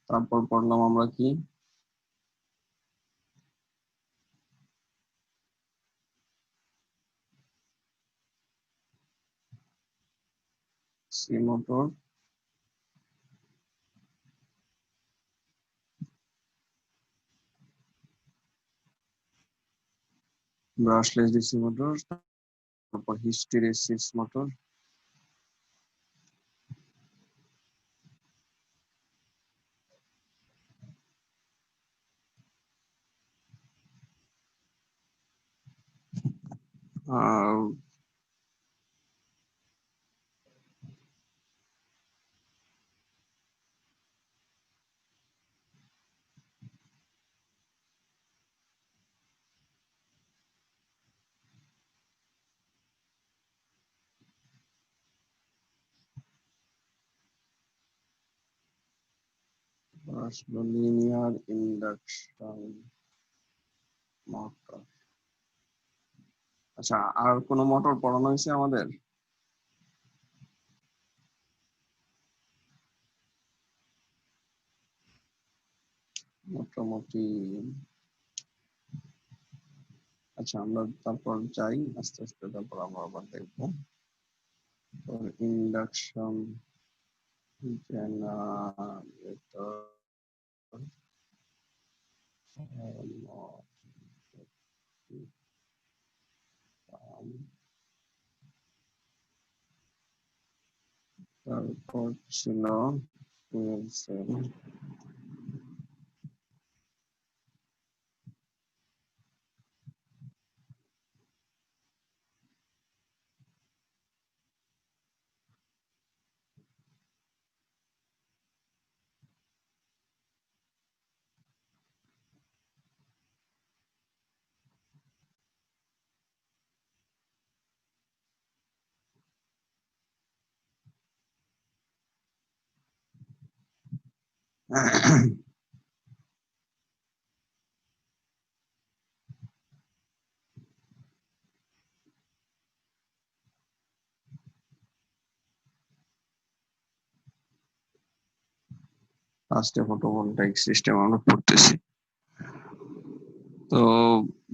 তারপর পড়লাম আমরা কি C motor, brushless DC motor, তারপর হিস্টেরেসিস মোটর, আর লিনিয়ার ইন্ডাকশন মোটর। আচ্ছা, আর কোন মোটর পড়ানো হয়েছে আমাদের? মোটামুটি। আচ্ছা, আমরা তারপর যাই আস্তে আস্তে, তারপর আমরা আবার দেখবো ইন্ডাকশন জেনারেটর, তারপর ছিল ফুয়েল সেল। ফার্স্টে ফটোভোল্টাইক সিস্টেম আমরা পড়তেছি। তো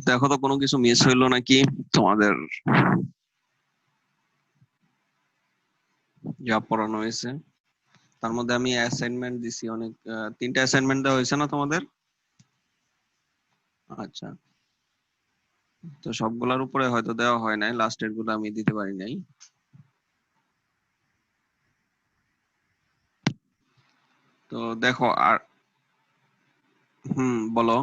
দেখো তো কোনো কিছু মিস হইলো নাকি তোমাদের যা পড়ানো হয়েছে। তার মধ্যে আমি অ্যাসাইনমেন্ট দিছি অনেক, 3টা অ্যাসাইনমেন্ট দেওয়া হয়েছে না তোমাদের? আচ্ছা, তো সবগুলোর উপরে হয়তো দেওয়া হয় নাই, লাস্টের গুলো আমি দিতে পারি নাই। তো দেখো আর বলো।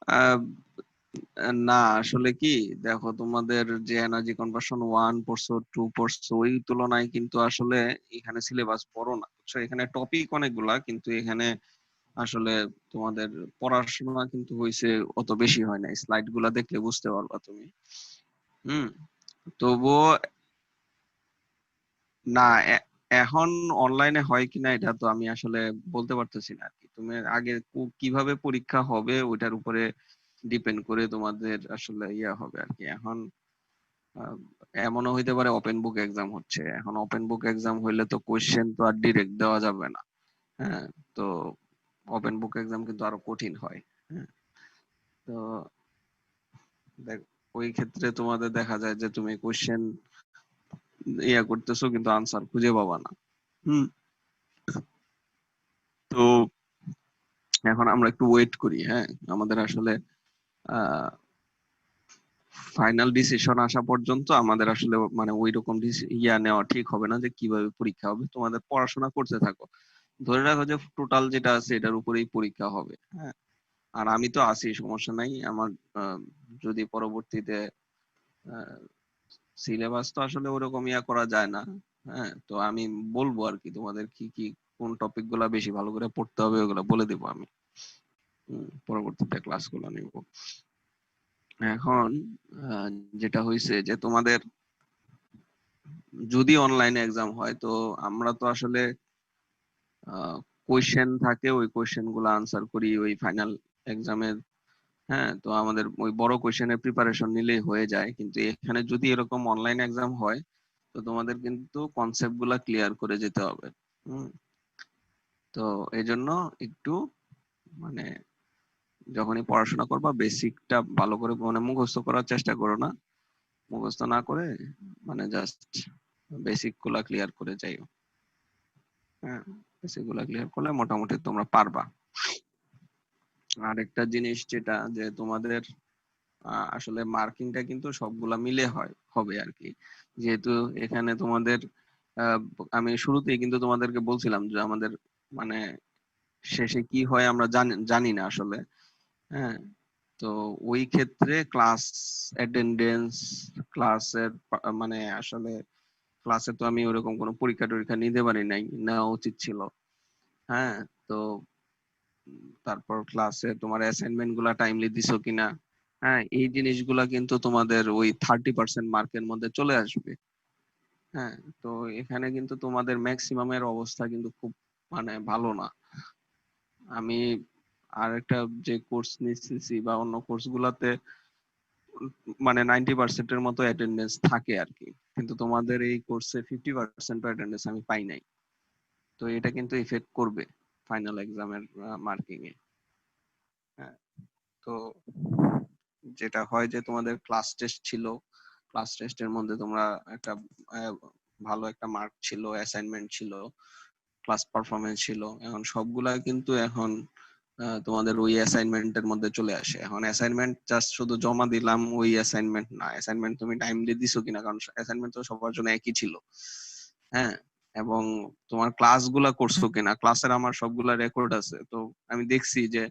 আহ, না আসলে কি, দেখো তোমাদের যে এনার্জি কনভার্সন 1 পড়ছো, 2 পড়ছো, ওই তুলনায় কিন্তু আসলে এখানে সিলেবাস বড় না, বুঝছো? এখানে টপিক অনেকগুলা, কিন্তু এখানে আসলে তোমাদের পড়াশোনা কিন্তু হয়েছে অত বেশি হয় নাই। স্লাইড গুলা দেখলে বুঝতে পারবা তুমি। হুম। তবুও না, এখন অনলাইনে হয় কিনা এটা তো আমি আসলে বলতে পারতেছি না আর কি। তুমি আগে কিভাবে পরীক্ষা হবে ওইটার উপরে ডিপেন্ড করে তোমাদের আসলে ইয়া হবে আর কি। এখন আহ, এমনও হইতে পারে ওপেন বুক এক্সাম হচ্ছে। এখন ওপেন বুক এক্সাম হইলে তো কোশ্চেন তো আর ডিরেক্ট দেওয়া যাবে না। হ্যাঁ। তো ওপেন বুক এক্সাম কিন্তু আরো কঠিন হয়। হ্যাঁ। তো দেখ, ওই ক্ষেত্রে তোমাদের দেখা যায় যে তুমি কোশ্চেন ইয়া করতেছো কিন্তু আনসার খুঁজে পাবা না। হুম। তো এখন আমরা একটু ওয়েট করি। হ্যাঁ, আমাদের আসলে আহ ফাইনাল ডিসিশন আসা পর্যন্ত আমাদের আসলে মানে ওই রকম ইয়া নেওয়া ঠিক হবে না যে কিভাবে পরীক্ষা হবে। তোমাদের পড়াশোনা করতে থাকো, ধরে রাখো যে টোটাল যেটা আছে এটার উপরেই পরীক্ষা হবে। হ্যাঁ। আর আমি তো আছি, সমস্যা নাই আমার। যদি পরবর্তীতে সিলেবাস তো আসলে ওরকম ইয়া করা যায় না। হ্যাঁ, তো আমি বলবো আর কি তোমাদের কি কি কোন টপিক গুলা বেশি ভালো করে পড়তে হবে ওগুলা বলে দেবো আমি। পরবর্তীতে ক্লাসগুলো নিব। এখন আহ, যেটা হয়েছে যে তোমাদের যদি অনলাইনে এক্সাম হয় তো আমরা তো আসলে কোয়েশ্চেন থাকে, ওই কোয়েশ্চেন গুলো আনসার করি ওই ফাইনাল এক্সামের হ্যাঁ, তো আমাদের ওই বড় কোশ্চেনের প্রিপারেশন নিলেই হয়ে যায়, কিন্তু এখানে যদি এরকম অনলাইন এক্সাম হয় তো তোমাদের কিন্তু কনসেপ্ট গুলা ক্লিয়ার করে যেতে হবে। হুম। তো এই জন্য একটু মানে যখনই পড়াশোনা করবা বেসিকটা ভালো করে মানে মুখস্থ করার চেষ্টা করো না, মুখস্থ না করে মানে জাস্ট বেসিক গুলা ক্লিয়ার করে যাইও। হ্যাঁ, বেসিক গুলা ক্লিয়ার করলে মোটামুটি তোমরা পারবা। আরেকটা জিনিস যেটা যে তোমাদের আসলে মার্কিংটা কিন্তু সবগুলা মিলে হবে আর কি, যেহেতু এখানে তোমাদের আহ, আমি শুরুতেই কিন্তু তোমাদেরকে বলছিলাম যে আমাদের মানে শেষে কি হয় আমরা জানি জানি না আসলে। হ্যাঁ, তো ওই ক্ষেত্রে ক্লাস অ্যাটেন্ডেন্স, ক্লাসের মানে আসলে ক্লাসে তো আমি ওরকম কোনো পরীক্ষা টরীক্ষা নিতে পারি নাই, নেওয়া উচিত ছিল। হ্যাঁ, তো তারপর ক্লাসে তোমার অ্যাসাইনমেন্ট গুলা টাইমলি দিছো কিনা, হ্যাঁ এই জিনিসগুলা কিন্তু তোমাদের ওই 30% মার্কের মধ্যে চলে আসবে। হ্যাঁ, তো এখানে কিন্তু তোমাদের ম্যাক্সিমামের অবস্থা কিন্তু খুব মানে ভালো না। আমি আরেকটা যে কোর্স নিচ্ছি বা অন্য কোর্স গুলাতে মানে 90% মতো অ্যাটেন্ডেন্স থাকে আর কি, কিন্তু তোমাদের এই কোর্সে 50% অ্যাটেন্ডেন্স আমি পাই নাই। তো এটা কিন্তু ইফেক্ট করবে ফাইনাল এক্সামের মার্কিং এ। হ্যাঁ, তো যেটা হয় যে তোমাদের ক্লাস টেস্ট ছিল, ক্লাস টেস্টের মধ্যে তোমরা একটা আহ, ভালো একটা মার্ক ছিল, অ্যাসাইনমেন্ট ছিল, ক্লাস পারফরমেন্স ছিল, এখন সবগুলা কিন্তু এখন তোমাদের ওই অ্যাসাইনমেন্টের মধ্যে চলে আসে। এখন অ্যাসাইনমেন্ট জাস্ট শুধু জমা দিলাম ওই অ্যাসাইনমেন্ট না, অ্যাসাইনমেন্ট তুমি টাইমলি দিছো কিনা, কারণ অ্যাসাইনমেন্ট তো সবার জন্য একই ছিল। হ্যাঁ, এবং তোমার ক্লাসগুলা করছো কিনা, ক্লাসের আমার সবগুলা রেকর্ড আছে, তো আমি দেখছি যে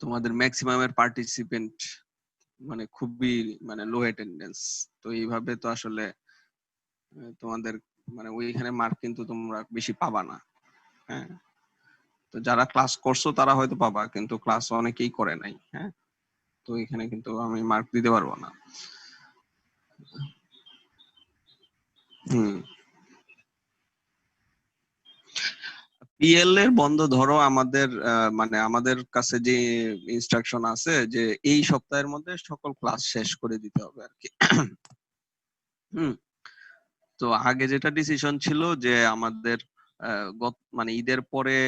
তোমাদের ম্যাক্সিমামের পার্টিসিপেন্ট মানে খুবই মানে লো অ্যাটেন্ডেন্স। তো এইভাবে তো আসলে তোমাদের মানে ওইখানে মার্ক কিন্তু তোমরা বেশি পাবা না। হ্যাঁ, তো যারা ক্লাস করছো তারা হয়তো পাবা, কিন্তু ক্লাস অনেকেই করে নাই। হ্যাঁ, তো এখানে কিন্তু আমি মার্ক দিতে পারবো না। হুম। পিএল এর বন্ধ ধরো আমাদের মানে আমাদের কাছে যে ইনস্ট্রাকশন আছে যে এই সপ্তাহের মধ্যে সকল ক্লাস শেষ করে দিতে হবে আর কি। হুম। তো আগে যেটা ডিসিশন ছিল যে আমাদের মানে ঈদের পরে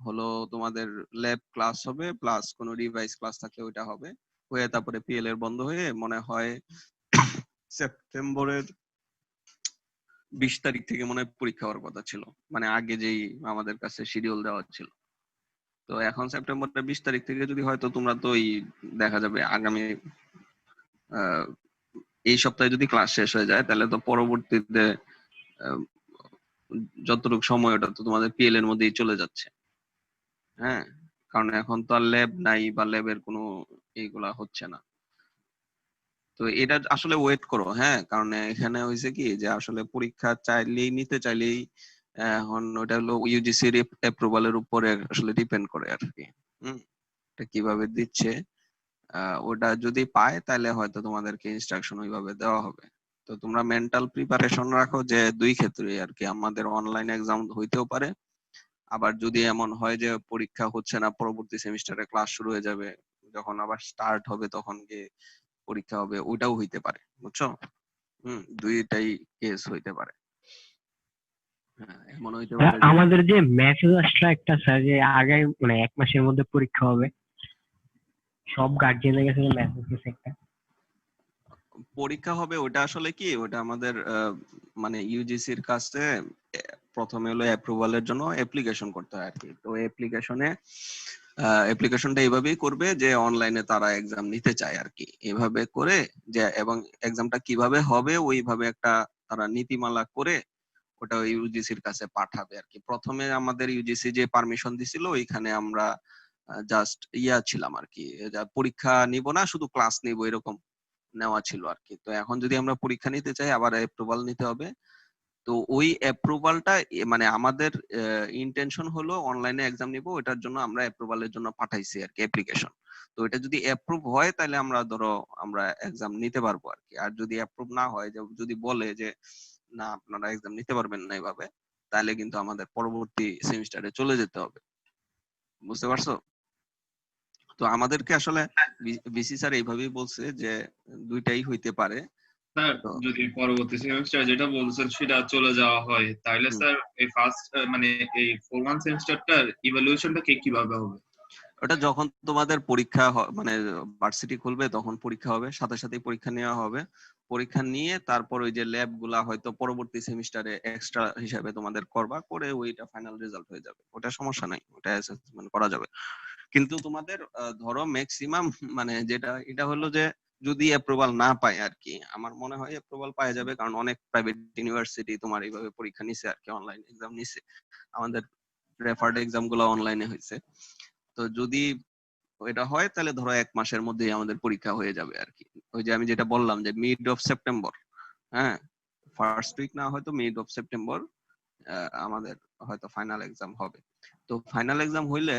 হলো তোমাদের ল্যাব ক্লাস হবে, প্লাস কোনো রিভাইজ ক্লাস থাকলে ওইটা হবে, হয়ে তারপরে পিএল এর বন্ধ হয়ে মনে হয় সেপ্টেম্বরের 20 তারিখ থেকে মনে হয় পরীক্ষা হওয়ার কথা ছিল, মানে আগে যেই আমাদের কাছে শিডিউল দেওয়া ছিল। তো এখন সেপ্টেম্বরের 20 তারিখ থেকে যদি হয়তো তোমরা তো ওই দেখা যাবে আগামী আহ, এই সপ্তাহে যদি ক্লাস শেষ হয়ে যায় তাহলে তো পরবর্তীতে আহ, যতটুকু সময় ওটা তো তোমাদের পিএল এর মধ্যেই চলে যাচ্ছে। হ্যাঁ, কারণ এখন তো আর ল্যাব নাই বা ল্যাবের কোনো এইগুলা হচ্ছে না। তো এটা আসলে ওয়েট করো। হ্যাঁ, কারণ এখানে হয়েছে কি যে আসলে পরীক্ষা চাইলেই নিতে চাইলেই এখন ওটা হলো ইউজিসির অ্যাপ্রুভালের উপরে আসলে ডিপেন্ড করে আর কি। হুম, এটা কিভাবে দিচ্ছে ওটা যদি পায় তাহলে হয়তো তোমাদেরকে ইনস্ট্রাকশন ওইভাবে দেওয়া হবে। তো তোমরা মেন্টাল প্রিপারেশন রাখো যে দুই ক্ষেত্রে আর কি, আমাদের অনলাইন এক্সাম হইতেও পারে, আবার যদি এমন হয় যে পরীক্ষা হচ্ছে না, পরবর্তী সেমিস্টারে ক্লাস শুরু হয়ে যাবে, যখন আবার স্টার্ট হবে তখন গিয়ে পরীক্ষা হবে, ওইটাও হইতে পারে, বুঝছো? দুইটাই কেস হইতে পারে। হ্যাঁ, এমন হইতে পারে যে আমাদের যে মেসেজ আসলো একটা স্যার যে আগে মানে 1 মাসের মধ্যে পরীক্ষা হবে, সব গার্জিয়ানের কাছে মেসেজ গেছে একটা। পরীক্ষা হবে ওটা আসলে কি, ওটা আমাদের মানে ইউজিসির কাছে প্রথমে হলো অ্যাপ্রুভালের জন্য অ্যাপ্লিকেশন করতে হয় আর কি। তো অ্যাপ্লিকেশনটা এইভাবেই করবে যে অনলাইনে তারা এক্সাম নিতে চায় আর কি, এভাবে করে যে, এবং এক্সামটা কিভাবে হবে ওইভাবে একটা তারা নীতিমালা করে ওটা ইউজিসির কাছে পাঠাবে আর কি। প্রথমে আমাদের ইউজিসি যে পারমিশন দিছিল ওইখানে আমরা জাস্ট ছিলাম আর কি, পরীক্ষা নিব না শুধু ক্লাস নিব এরকম নেওয়া ছিল আর কি। তো এখন যদি আমরা পরীক্ষা নিতে চাই আবার অ্যাপ্রুভাল নিতে হবে। তো ওই অ্যাপ্রুভালটা মানে আমাদের ইন্টেনশন হলো অনলাইনে এক্সাম নিব, ওটার জন্য আমরা অ্যাপ্রুভালের জন্য পাঠাইছি আর কি অ্যাপ্লিকেশন। তো এটা যদি অ্যাপ্রুভ হয় তাহলে আমরা ধরো আমরা এক্সাম নিতে পারবো আর কি। আর যদি অ্যাপ্রুভ না হয়, যে যদি বলে যে না আপনারা এক্সাম নিতে পারবেন না এইভাবে, তাহলে কিন্তু আমাদের পরবর্তী সেমিস্টারে চলে যেতে হবে। বুঝতে পারছো? তো আমাদেরকে আসলে বিসি স্যার এইভাবেই বলছে যে দুইটাই হইতে পারে। স্যার তো যদি পরবর্তী সেমিস্টার যেটা বলছেন সেটা চলে যাওয়া হয় তাহলে স্যার এই ফার্স্ট মানে এই 4-1 সেমিস্টারটার ইভালুয়েশনটা কিভাবে হবে? ওটা যখন তোমাদের পরীক্ষা মানে ভার্সিটি খুলবে তখন পরীক্ষা হবে, সাথে সাথেই পরীক্ষা নেওয়া হবে। পরীক্ষা নিয়ে তারপর ওই যে ল্যাব গুলা হয়তো পরবর্তী সেমিস্টারে এক্সট্রা হিসাবে তোমাদের করবা, করে ওইটা ফাইনাল রেজাল্ট হয়ে যাবে। ওটা সমস্যা নাই, ওটা অ্যাসেসমেন্ট করা যাবে। কিন্তু তোমাদের ধরো ম্যাক্সিমাম মানে যেটা এটা হলো যে যদি অ্যাপ্রুভাল না পায় আর কি, আমার মনে হয় অ্যাপ্রুভাল পাওয়া যাবে, কারণ অনেক প্রাইভেট ইউনিভার্সিটি তোমার এইভাবে পরীক্ষা নিছে আর কি, অনলাইন এক্সাম নিছে। আমাদের রেফার্ড এক্সাম গুলো অনলাইনে হয়েছে। তো যদি এটা হয় তাহলে ধরো 1 মাসের মধ্যেই আমাদের পরীক্ষা হয়ে যাবে আর কি। ওই যে আমি যেটা বললাম যে মিড অফ সেপ্টেম্বর, হ্যাঁ ফার্স্ট উইক না হয়তো মিড অফ সেপ্টেম্বর আমাদের হয়তো ফাইনাল এক্সাম হবে। তো ফাইনাল এক্সাম হইলে,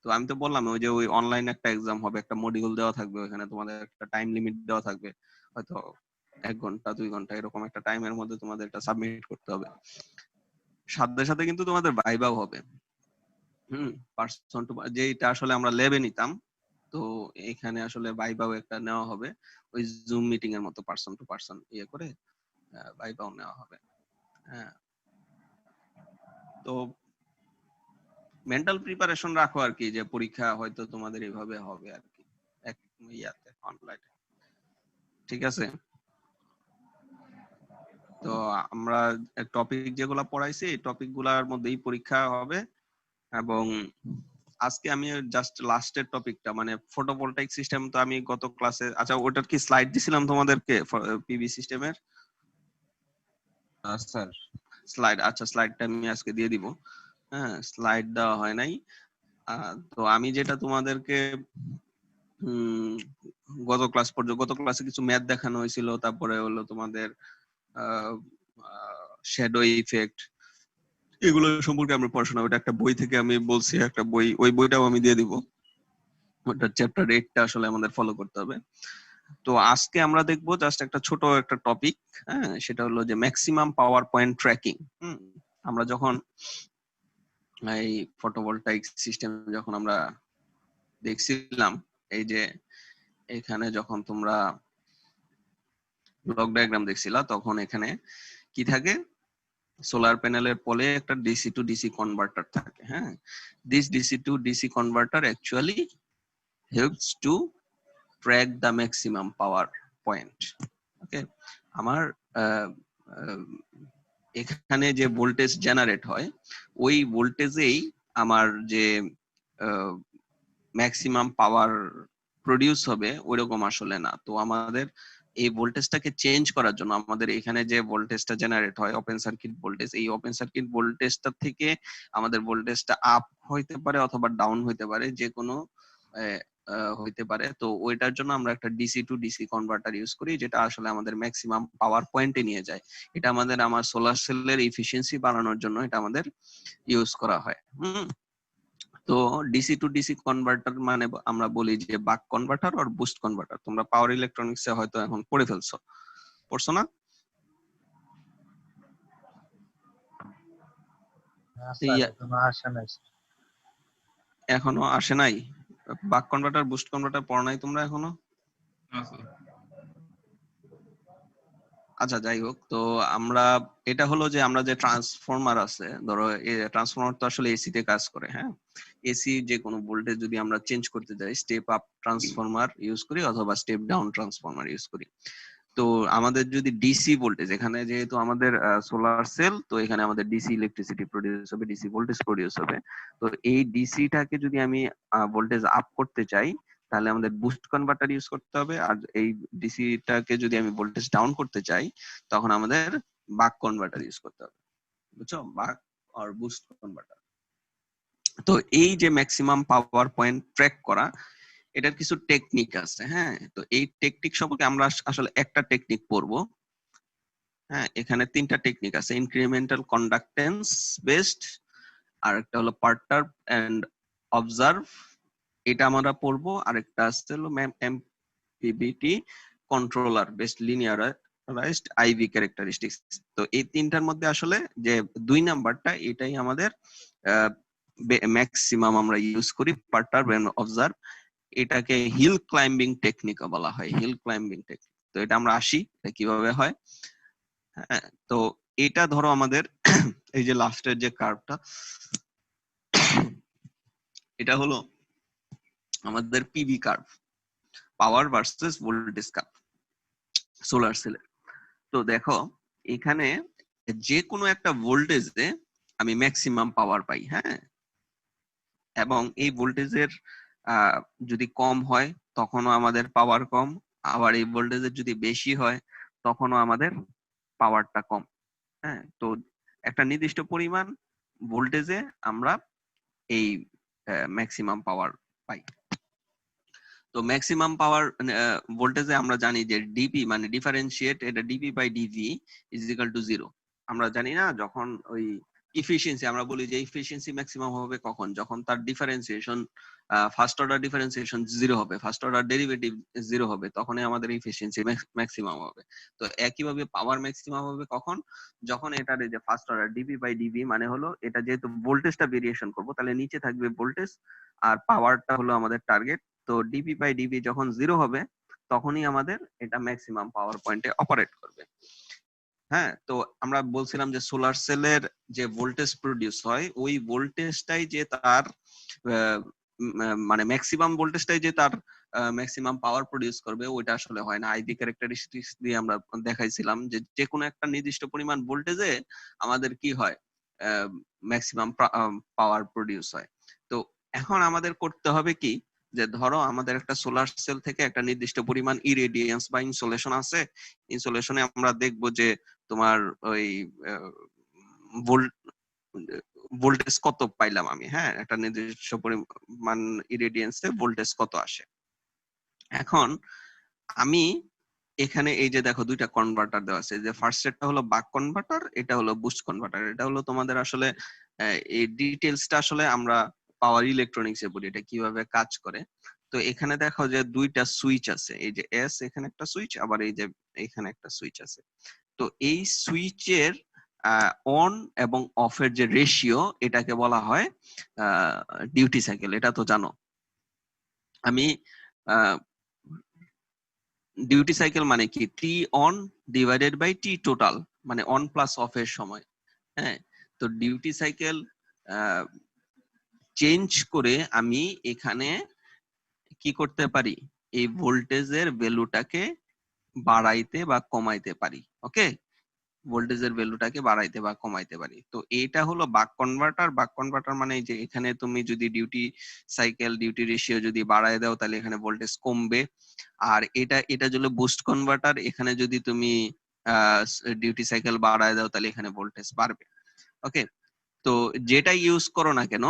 তো আমি তো বললাম ওই যে ওই অনলাইন একটা এক্সাম হবে, একটা মডিউল দেওয়া থাকবে, ওখানে তোমাদের একটা টাইম লিমিট দেওয়া থাকবে, হয়তো 1 ঘন্টা 2 ঘন্টা এরকম একটা টাইমের মধ্যে তোমাদের এটা সাবমিট করতে হবে। সাথে সাথে কিন্তু তোমাদের ভাইভাও হবে। পার্সন টু, যেটা আসলে আমরা ল্যাবে নিতাম, তো এখানে আসলে ভাইভাও একটা নেওয়া হবে, ওই জুম মিটিং এর মতো পার্সন টু পার্সন ইয়ে করে ভাইভাও নেওয়া হবে। হ্যাঁ, তো মেন্টাল প্রিপারেশন রাখো আর কি, যে পরীক্ষা হয়তো তোমাদের এইভাবে হবে আর কি, এক ইয়াতে অনলাইনে। ঠিক আছে, তো আমরা টপিক যেগুলা পড়াইছি এই টপিক গুলার মধ্যেই পরীক্ষা হবে। এবং আজকে আমি জাস্ট লাস্টের টপিকটা মানে ফটোভোল্টাইক সিস্টেম, তো আমি গত ক্লাসে, আচ্ছা ওটার কি স্লাইড দিছিলাম তোমাদেরকে পিভি সিস্টেমের? স্যার স্লাইড, আচ্ছা স্লাইডটা আমি আজকে দিয়ে দিব। হ্যাঁ, স্লাইড দেওয়া হয় নাই। তো আমি যেটা তোমাদেরকে গত ক্লাসে কিছু ম্যাথ দেখানো হয়েছিল, তারপরে হলো তোমাদের শ্যাডো ইফেক্ট, এগুলো সম্পর্কে আমরা পড়াশোনা, ওটা একটা বই থেকে আমি বলছি, একটা বই, ওই বইটাও আমি দিয়ে দিব। ওটা চ্যাপ্টার 8টা আসলে আমাদের ফলো করতে হবে। তো আজকে আমরা দেখবো জাস্ট একটা ছোট একটা টপিক, হ্যাঁ, সেটা হলো যে ম্যাক্সিমাম পাওয়ার পয়েন্ট ট্র্যাকিং। আমরা যখন এই ফটোভোল্টাইক সিস্টেম যখন আমরা দেখছিলাম, এই যে এখানে যখন তোমরা ব্লক ডায়াগ্রাম দেখছিলা, তখন এখানে কি থাকে, সোলার প্যানেলের পলে একটা ডিসি টু ডিসি কনভার্টার থাকে। হ্যাঁ, this DC to DC converter actually helps to track the maximum power point. Okay, আমার এখানে যে ভোল্টেজ জেনারেট হয় ওই ভোল্টেজেই আমার যে ম্যাক্সিমাম পাওয়ার প্রডিউস হবে ওইরকম আসলে না। তো আমাদের এই ভোল্টেজটাকে চেঞ্জ করার জন্য আমাদের এখানে যে ভোল্টেজটা জেনারেট হয় ওপেন সার্কিট ভোল্টেজ, এই ওপেন সার্কিট ভোল্টেজটা থেকে আমাদের ভোল্টেজটা আপ হইতে পারে অথবা ডাউন হইতে পারে, যে কোনো হইতে পারে। তো ওইটার জন্য আমরা একটা DC to DC converter use করি, যেটা আসলে আমাদের ম্যাক্সিমাম পাওয়ার পয়েন্টে নিয়ে যায়। এটা আমার সোলার সেলের এফিসিয়েন্সি বাড়ানোর জন্য এটা আমাদের ইউজ করা হয়। তো ডিসি টু ডিসি কনভার্টার মানে আমরা বলি যে বাক কনভার্টার আর বুস্ট কনভার্টার। তোমরা পাওয়ার ইলেকট্রনিক্সে হয়তো এখন পড়ে ফেলছো, পড়ছো না? এখনো আসে নাই বাক কনভার্টার বুস্ট কনভার্টার পড়ো নাই তোমরা এখনো? আচ্ছা, যাই হোক, তো আমরা এটা হলো যে আমরা যে ট্রান্সফরমার আছে, ধরো ট্রান্সফরমার তো আসলে এসি তে কাজ করে। হ্যাঁ, এসি যে কোনো ভোল্টেজ যদি আমরা চেঞ্জ করতে যাই, স্টেপ আপ ট্রান্সফরমার ইউজ করি অথবা স্টেপ ডাউন ট্রান্সফরমার ইউজ করি। তো আমাদের যদি ডিসি ভোল্টেজ, এখানে যেহেতু আমাদের সোলার সেল, তো এখানে আমাদের ডিসি ইলেকট্রিসিটি প্রডিউস হবে, ডিসি ভোল্টেজ প্রডিউস হবে। তো এই ডিসিটাকে যদি আমি ভোল্টেজ আপ করতে চাই তাহলে আমাদের বুস্ট কনভার্টার ইউজ করতে হবে, আর এই ডিসিটাকে যদি আমি ভোল্টেজ ডাউন করতে চাই তখন আমাদের বাক কনভার্টার ইউজ করতে হবে। বুঝছো, বাক আর বুস্ট কনভার্টার। তো এই যে ম্যাক্সিমাম পাওয়ার পয়েন্ট ট্র্যাক করা, এটার কিছু টেকনিক আছে। হ্যাঁ, তো এই টেকনিক সম্পর্কে আমরা আসলে একটা টেকনিক পড়বো। হ্যাঁ, এখানে 3টা টেকনিক আছে, ইনক্রিমেন্টাল কন্ডাক্টেন্স বেসড, আর একটা হলো পারটার্ব এন্ড অবজার্ভ, এটা আমরা পড়বো। আরেকটা আছে হলো এমপিবিটি কন্ট্রোলার বেসড লিনিয়ারাইজড আইভি ক্যারেক্টারিস্টিক্স। তো এই 3টার মধ্যে আসলে যে 2 নাম্বারটা, এটাই আমাদের ম্যাক্সিমাম আমরা ইউজ করি, পারটার্ব এন্ড অবজার্ভ। এটাকে হিল ক্লাইম্বিং টেকনিক বলা হয়, হিল ক্লাইম্বিং টেকনিক। তো এটা আমরা আসি, এটা কিভাবে হয়। হ্যাঁ, তো এটা ধরো আমাদের এই যে লাস্টের যে কার্ভটা, এটা হলো আমাদের পিভি কার্ভ, পাওয়ার ভার্সেস ভোল্টেজ কার্ভ সোলার সেলের। তো দেখো এখানে যে কোনো একটা ভোল্টেজে আমি ম্যাক্সিমাম পাওয়ার পাই। হ্যাঁ, এবং এই ভোল্টেজের যদি কম হয় তখনও আমাদের পাওয়ার কম, আবার এই ভোল্টেজের যদি বেশি হয় তখনও আমাদের পাওয়ারটা কম। হ্যাঁ, তো একটা নির্দিষ্ট পরিমাণ ভোল্টেজে আমরা এই ম্যাক্সিমাম পাওয়ার পাই। তো ম্যাক্সিমাম পাওয়ার ভোল্টেজে আমরা জানি যে ডিপি মানে ডিফারেন্সিয়েট, এটা DP by DV is equal to 0। আমরা জানি না, যখন ওই ইফিসিয়েন্সি আমরা বলি যে ইফিসিয়েন্সি ম্যাক্সিমাম হবে কখন, যখন তার ডিফারেন্সিয়েশন ফার্স্ট অর্ডার ডিফারেন্সিয়েশন 0 হবে, ফার্স্ট অর্ডার ডেরিভেটিভ 0 হবে, তখনই আমাদের ইফিসিয়েন্সি ম্যাক্সিমাম হবে। তো একইভাবে পাওয়ার ম্যাক্সিমাম হবে কখন, যখন এটার এই যে first order DP by DV মানে হলো এটা যেহেতু ভোল্টেজটা ভেরিয়েশন করবো, তাহলে নিচে থাকবে ভোল্টেজ আর পাওয়ারটা হলো আমাদের টার্গেট। তো ডিপি বাই ডিভি যখন 0 হবে তখনই আমাদের এটা ম্যাক্সিমাম পাওয়ার পয়েন্টে অপারেট করবে। হ্যাঁ, তো আমরা বলছিলাম যে সোলার সেলের যে ভোল্টেজ প্রডিউস হয় ওই ভোল্টেজটাই যে তার মানে ম্যাক্সিমাম ভোল্টেজটাই যে তার ম্যাক্সিমাম পাওয়ার প্রডিউস করবে, ওইটা আসলে হয় না। আইভি ক্যারেক্টারিস্টিক্স দিয়ে আমরা দেখাইছিলাম যে যে কোনো একটা নির্দিষ্ট পরিমাণ ভোল্টেজে আমাদের কি হয়, ম্যাক্সিমাম পাওয়ার প্রডিউস হয়। তো এখন আমাদের করতে হবে কি, যে ধরো আমাদের একটা সোলার সেল থেকে একটা নির্দিষ্ট পরিমাণ ইরেডিয়েন্স বা ইনসোলেশন আছে, ইনসোলেশনে আমরা দেখব যে তোমার ওই ভোল্টেজ কত পাইলাম আমি। হ্যাঁ, একটা নির্দিষ্ট পরিমাণ ইরেডিয়েন্সে ভোল্টেজ কত আসে। এখন আমি এখানে এই যে দেখো দুইটা কনভার্টার দেওয়া আছে, যে ফার্স্ট সেটটা হলো বাক কনভার্টার, এটা হলো বুস্ট কনভার্টার। এটা হলো তোমাদের আসলে এই ডিটেইলসটা আসলে আমরা পাওয়ার ইলেকট্রনিক্স এ পড়ি, এটা কিভাবে কাজ করে। তো এখানে দেখো যে দুইটা সুইচ আছে, এই যে এস এখানে একটা সুইচ, আবার এই যে এখানে একটা সুইচ আছে। তো এই সুইচের অন এবং অফের যে রেশিও, এটাকে বলা হয় ডিউটি সাইকেল। এটা তো জানো। আমি ডিউটি সাইকেল মানে কি, T on divided by T total, মানে অন প্লাস অফ এর সময়। হ্যাঁ, তো ডিউটি সাইকেল চেঞ্জ করে আমি এখানে কি করতে পারি, এই ভোল্টেজের ভ্যালুটাকে বাড়াইতে বা কমাইতে পারি। ওকে, ভোল্টেজের ভ্যালুটাকে বাড়াইতে বা কমাইতে পারি। তো এটা হলো বাক কনভার্টার। বাক কনভার্টার মানে যে এখানে তুমি যদি ডিউটি সাইকেল ডিউটি রেশিও যদি বাড়ায় দাও তাহলে এখানে ভোল্টেজ কমবে। আর এটা এটা হলো বুস্ট কনভার্টার, এখানে যদি তুমি ডিউটি সাইকেল বাড়ায় দাও তাহলে এখানে ভোল্টেজ বাড়বে। ওকে, তো যেটাই ইউজ করো না কেন,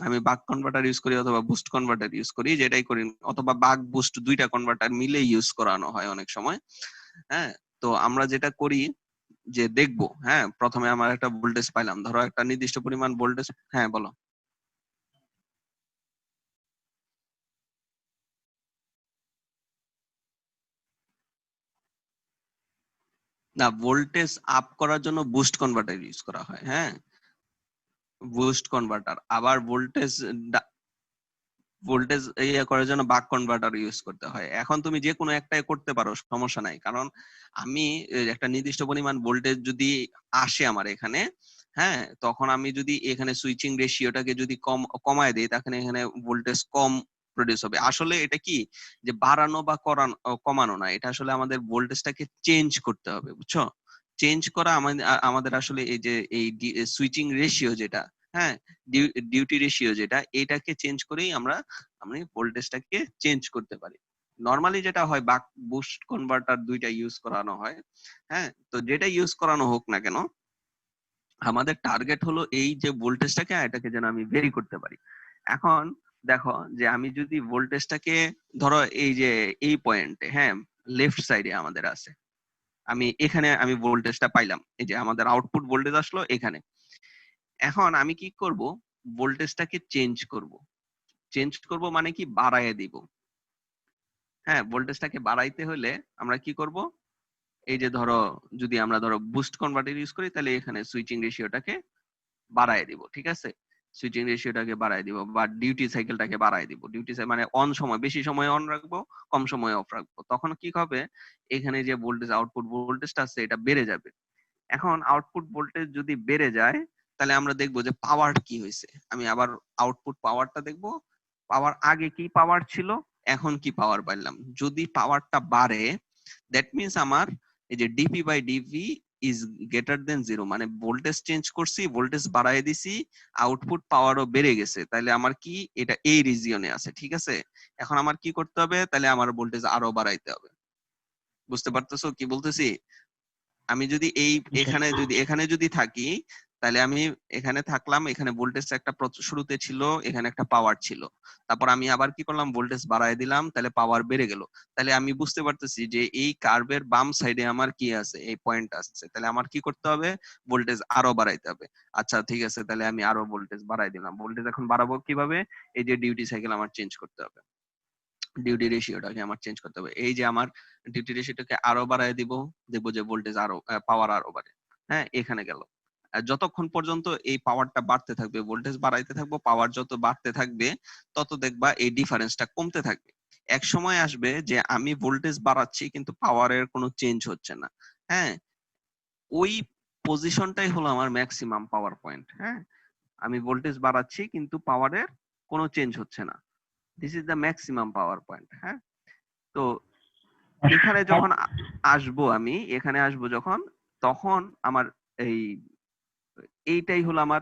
আমি বাক কনভার্টার ইউজ করি অথবা বুস্ট কনভার্টার ইউজ করি, যেটাই করি, অথবা বাক বুস্ট দুইটা কনভার্টার মিলে ইউজ করানো হয় অনেক সময়। হ্যাঁ, তো আমরা যেটা করি যে দেখবো, হ্যাঁ, প্রথমে আমার একটা ভোল্টেজ পাইলাম, ধরো একটা নির্দিষ্ট পরিমাণ ভোল্টেজ। হ্যাঁ বলো। না, ভোল্টেজ আপ করার জন্য বুস্ট কনভার্টার ইউজ করা হয়। হ্যাঁ, বুস্ট কনভার্টার। আবার ভোল্টেজ ইয়ে করার জন্য বাক কনভার্টার ইউজ করতে হয়। এখন তুমি যে কোনো একটাই করতে পারো, সমস্যা নাই। কারণ আমি একটা নির্দিষ্ট পরিমাণ ভোল্টেজ যদি আসে আমার এখানে, হ্যাঁ, তখন আমি যদি এখানে সুইচিং রেশিওটাকে যদি কমায় দিই, তখন এখানে ভোল্টেজ কম প্রডিউস হবে। আসলে এটা কি, যে বাড়ানো বা কমানো না, এটা আসলে আমাদের ভোল্টেজটাকে চেঞ্জ করতে হবে, বুঝছো? চেঞ্জ করা আমাদের আমাদের আসলে এই যে এই সুইচিং রেশিও যেটা, হ্যাঁ, ডিউটি রেশিও যেটা, এটাকে চেঞ্জ করেই আমি ভোল্টেজটাকে চেঞ্জ করতে পারি। নরমালি যেটা হয়, বাক বুস্ট কনভার্টার দুইটা ইউজ করানো হয়। হ্যাঁ, তো যেটা ইউজ করানো হোক না কেন, আমাদের টার্গেট হলো এই যে ভোল্টেজটাকে, এটাকে যেন আমি ভেরি করতে পারি। এখন দেখো যে আমি যদি ভোল্টেজটাকে ধরো এই যে এই পয়েন্টে, হ্যাঁ, লেফট সাইডে আমাদের আছে, আমি এখানে আমি ভোল্টেজটা পাইলাম, এই যে আমাদের আউটপুট ভোল্টেজ আসলো এখানে। এখন আমি কি করব, ভোল্টেজটাকে চেঞ্জ করব। চেঞ্জ করব মানে কি, বাড়াইয়ে দিব। হ্যাঁ, ভোল্টেজটাকে বাড়াইতে হলে আমরা কি করব, এই যে ধরো যদি আমরা ধরো বুস্ট কনভার্টার ইউজ করি, তাহলে এখানে সুইচিং রেশিওটাকে বাড়ায় দিব। ঠিক আছে, সুইচিং রেশিওটাকে বাড়াই দিব বা ডিউটি সাইকেলটাকে বাড়াই দিব। ডিউটি মানে অন সময়, বেশি সময় অন রাখবো, কম সময় অফ রাখবো। তখন কি হবে, এখানে যে ভোল্টেজ, আউটপুট ভোল্টেজটা আছে এটা বেড়ে যাবে। এখন আউটপুট ভোল্টেজ যদি বেড়ে যায়, তাহলে আমরা দেখবো যে পাওয়ার কি হয়েছে। আমি আবার আউটপুট পাওয়ারটা দেখবো, পাওয়ার আগে কি পাওয়ার ছিল, এখন কি পাওয়ার পাইলাম। যদি পাওয়ারটা বাড়ে, দ্যাট মিনস আমার এই যে DP by DV is greater than zero, মানে ভোল্টেজ চেঞ্জ করছি, ভোল্টেজ বাড়াই দিছি, আউটপুট পাওয়ারও বেড়ে গেছে, তাহলে আমার কি এটা এই রিজিয়নে আছে, ঠিক আছে। এখন আমার কি করতে হবে, তাহলে আমার ভোল্টেজ আরো বাড়াইতে হবে। বুঝতে পারতেছো কি বলতেছি? আমি যদি এখানে যদি থাকি, তাহলে আমি এখানে থাকলাম, এখানে ভোল্টেজ একটা শুরুতে ছিল, এখানে একটা পাওয়ার ছিল, তারপর আমি আবার কি করলাম, ভোল্টেজ বাড়ায় দিলাম, তাহলে পাওয়ার বেড়ে গেল। তাহলে আমি বুঝতে পারতেছি যে এই কার্ভের বাম সাইডে আমার কি আছে, এই পয়েন্ট আসছে, তাহলে আমার কি করতে হবে, ভোল্টেজ আরো বাড়াইতে হবে। আচ্ছা ঠিক আছে, তাহলে আমি আরো ভোল্টেজ বাড়াই দিলাম। ভোল্টেজ এখন বাড়াবো কিভাবে, এই যে ডিউটি সাইকেল আমার চেঞ্জ করতে হবে, ডিউটি রেশিওটাকে আমার চেঞ্জ করতে হবে। এই যে আমার ডিউটি রেশিওটাকে আরো বাড়ায় দিব, দেখবো যে ভোল্টেজ আরো, পাওয়ার আরো বাড়ে। হ্যাঁ, এখানে গেল। যতক্ষণ পর্যন্ত এই পাওয়ারটা বাড়তে থাকবে, ভোল্টেজ বাড়াইতে থাকবো, পাওয়ার যত বাড়তে থাকবে, তত দেখবা এই ডিফারেন্সটা কমতে থাকবে। এক সময় আসবে যে আমি ভোল্টেজ বাড়াচ্ছি কিন্তু পাওয়ারের কোনো চেঞ্জ হচ্ছে না। হ্যাঁ, ওই পজিশনটাই হলো আমার ম্যাক্সিমাম পাওয়ার পয়েন্ট। হ্যাঁ, আমি ভোল্টেজ বাড়াচ্ছি কিন্তু পাওয়ারের কোনো চেঞ্জ হচ্ছে না। This is the maximum power point. হ্যাঁ, তো এখানে যখন আসবো, আমি এখানে আসবো যখন, তখন আমার এইটাই হলো আমার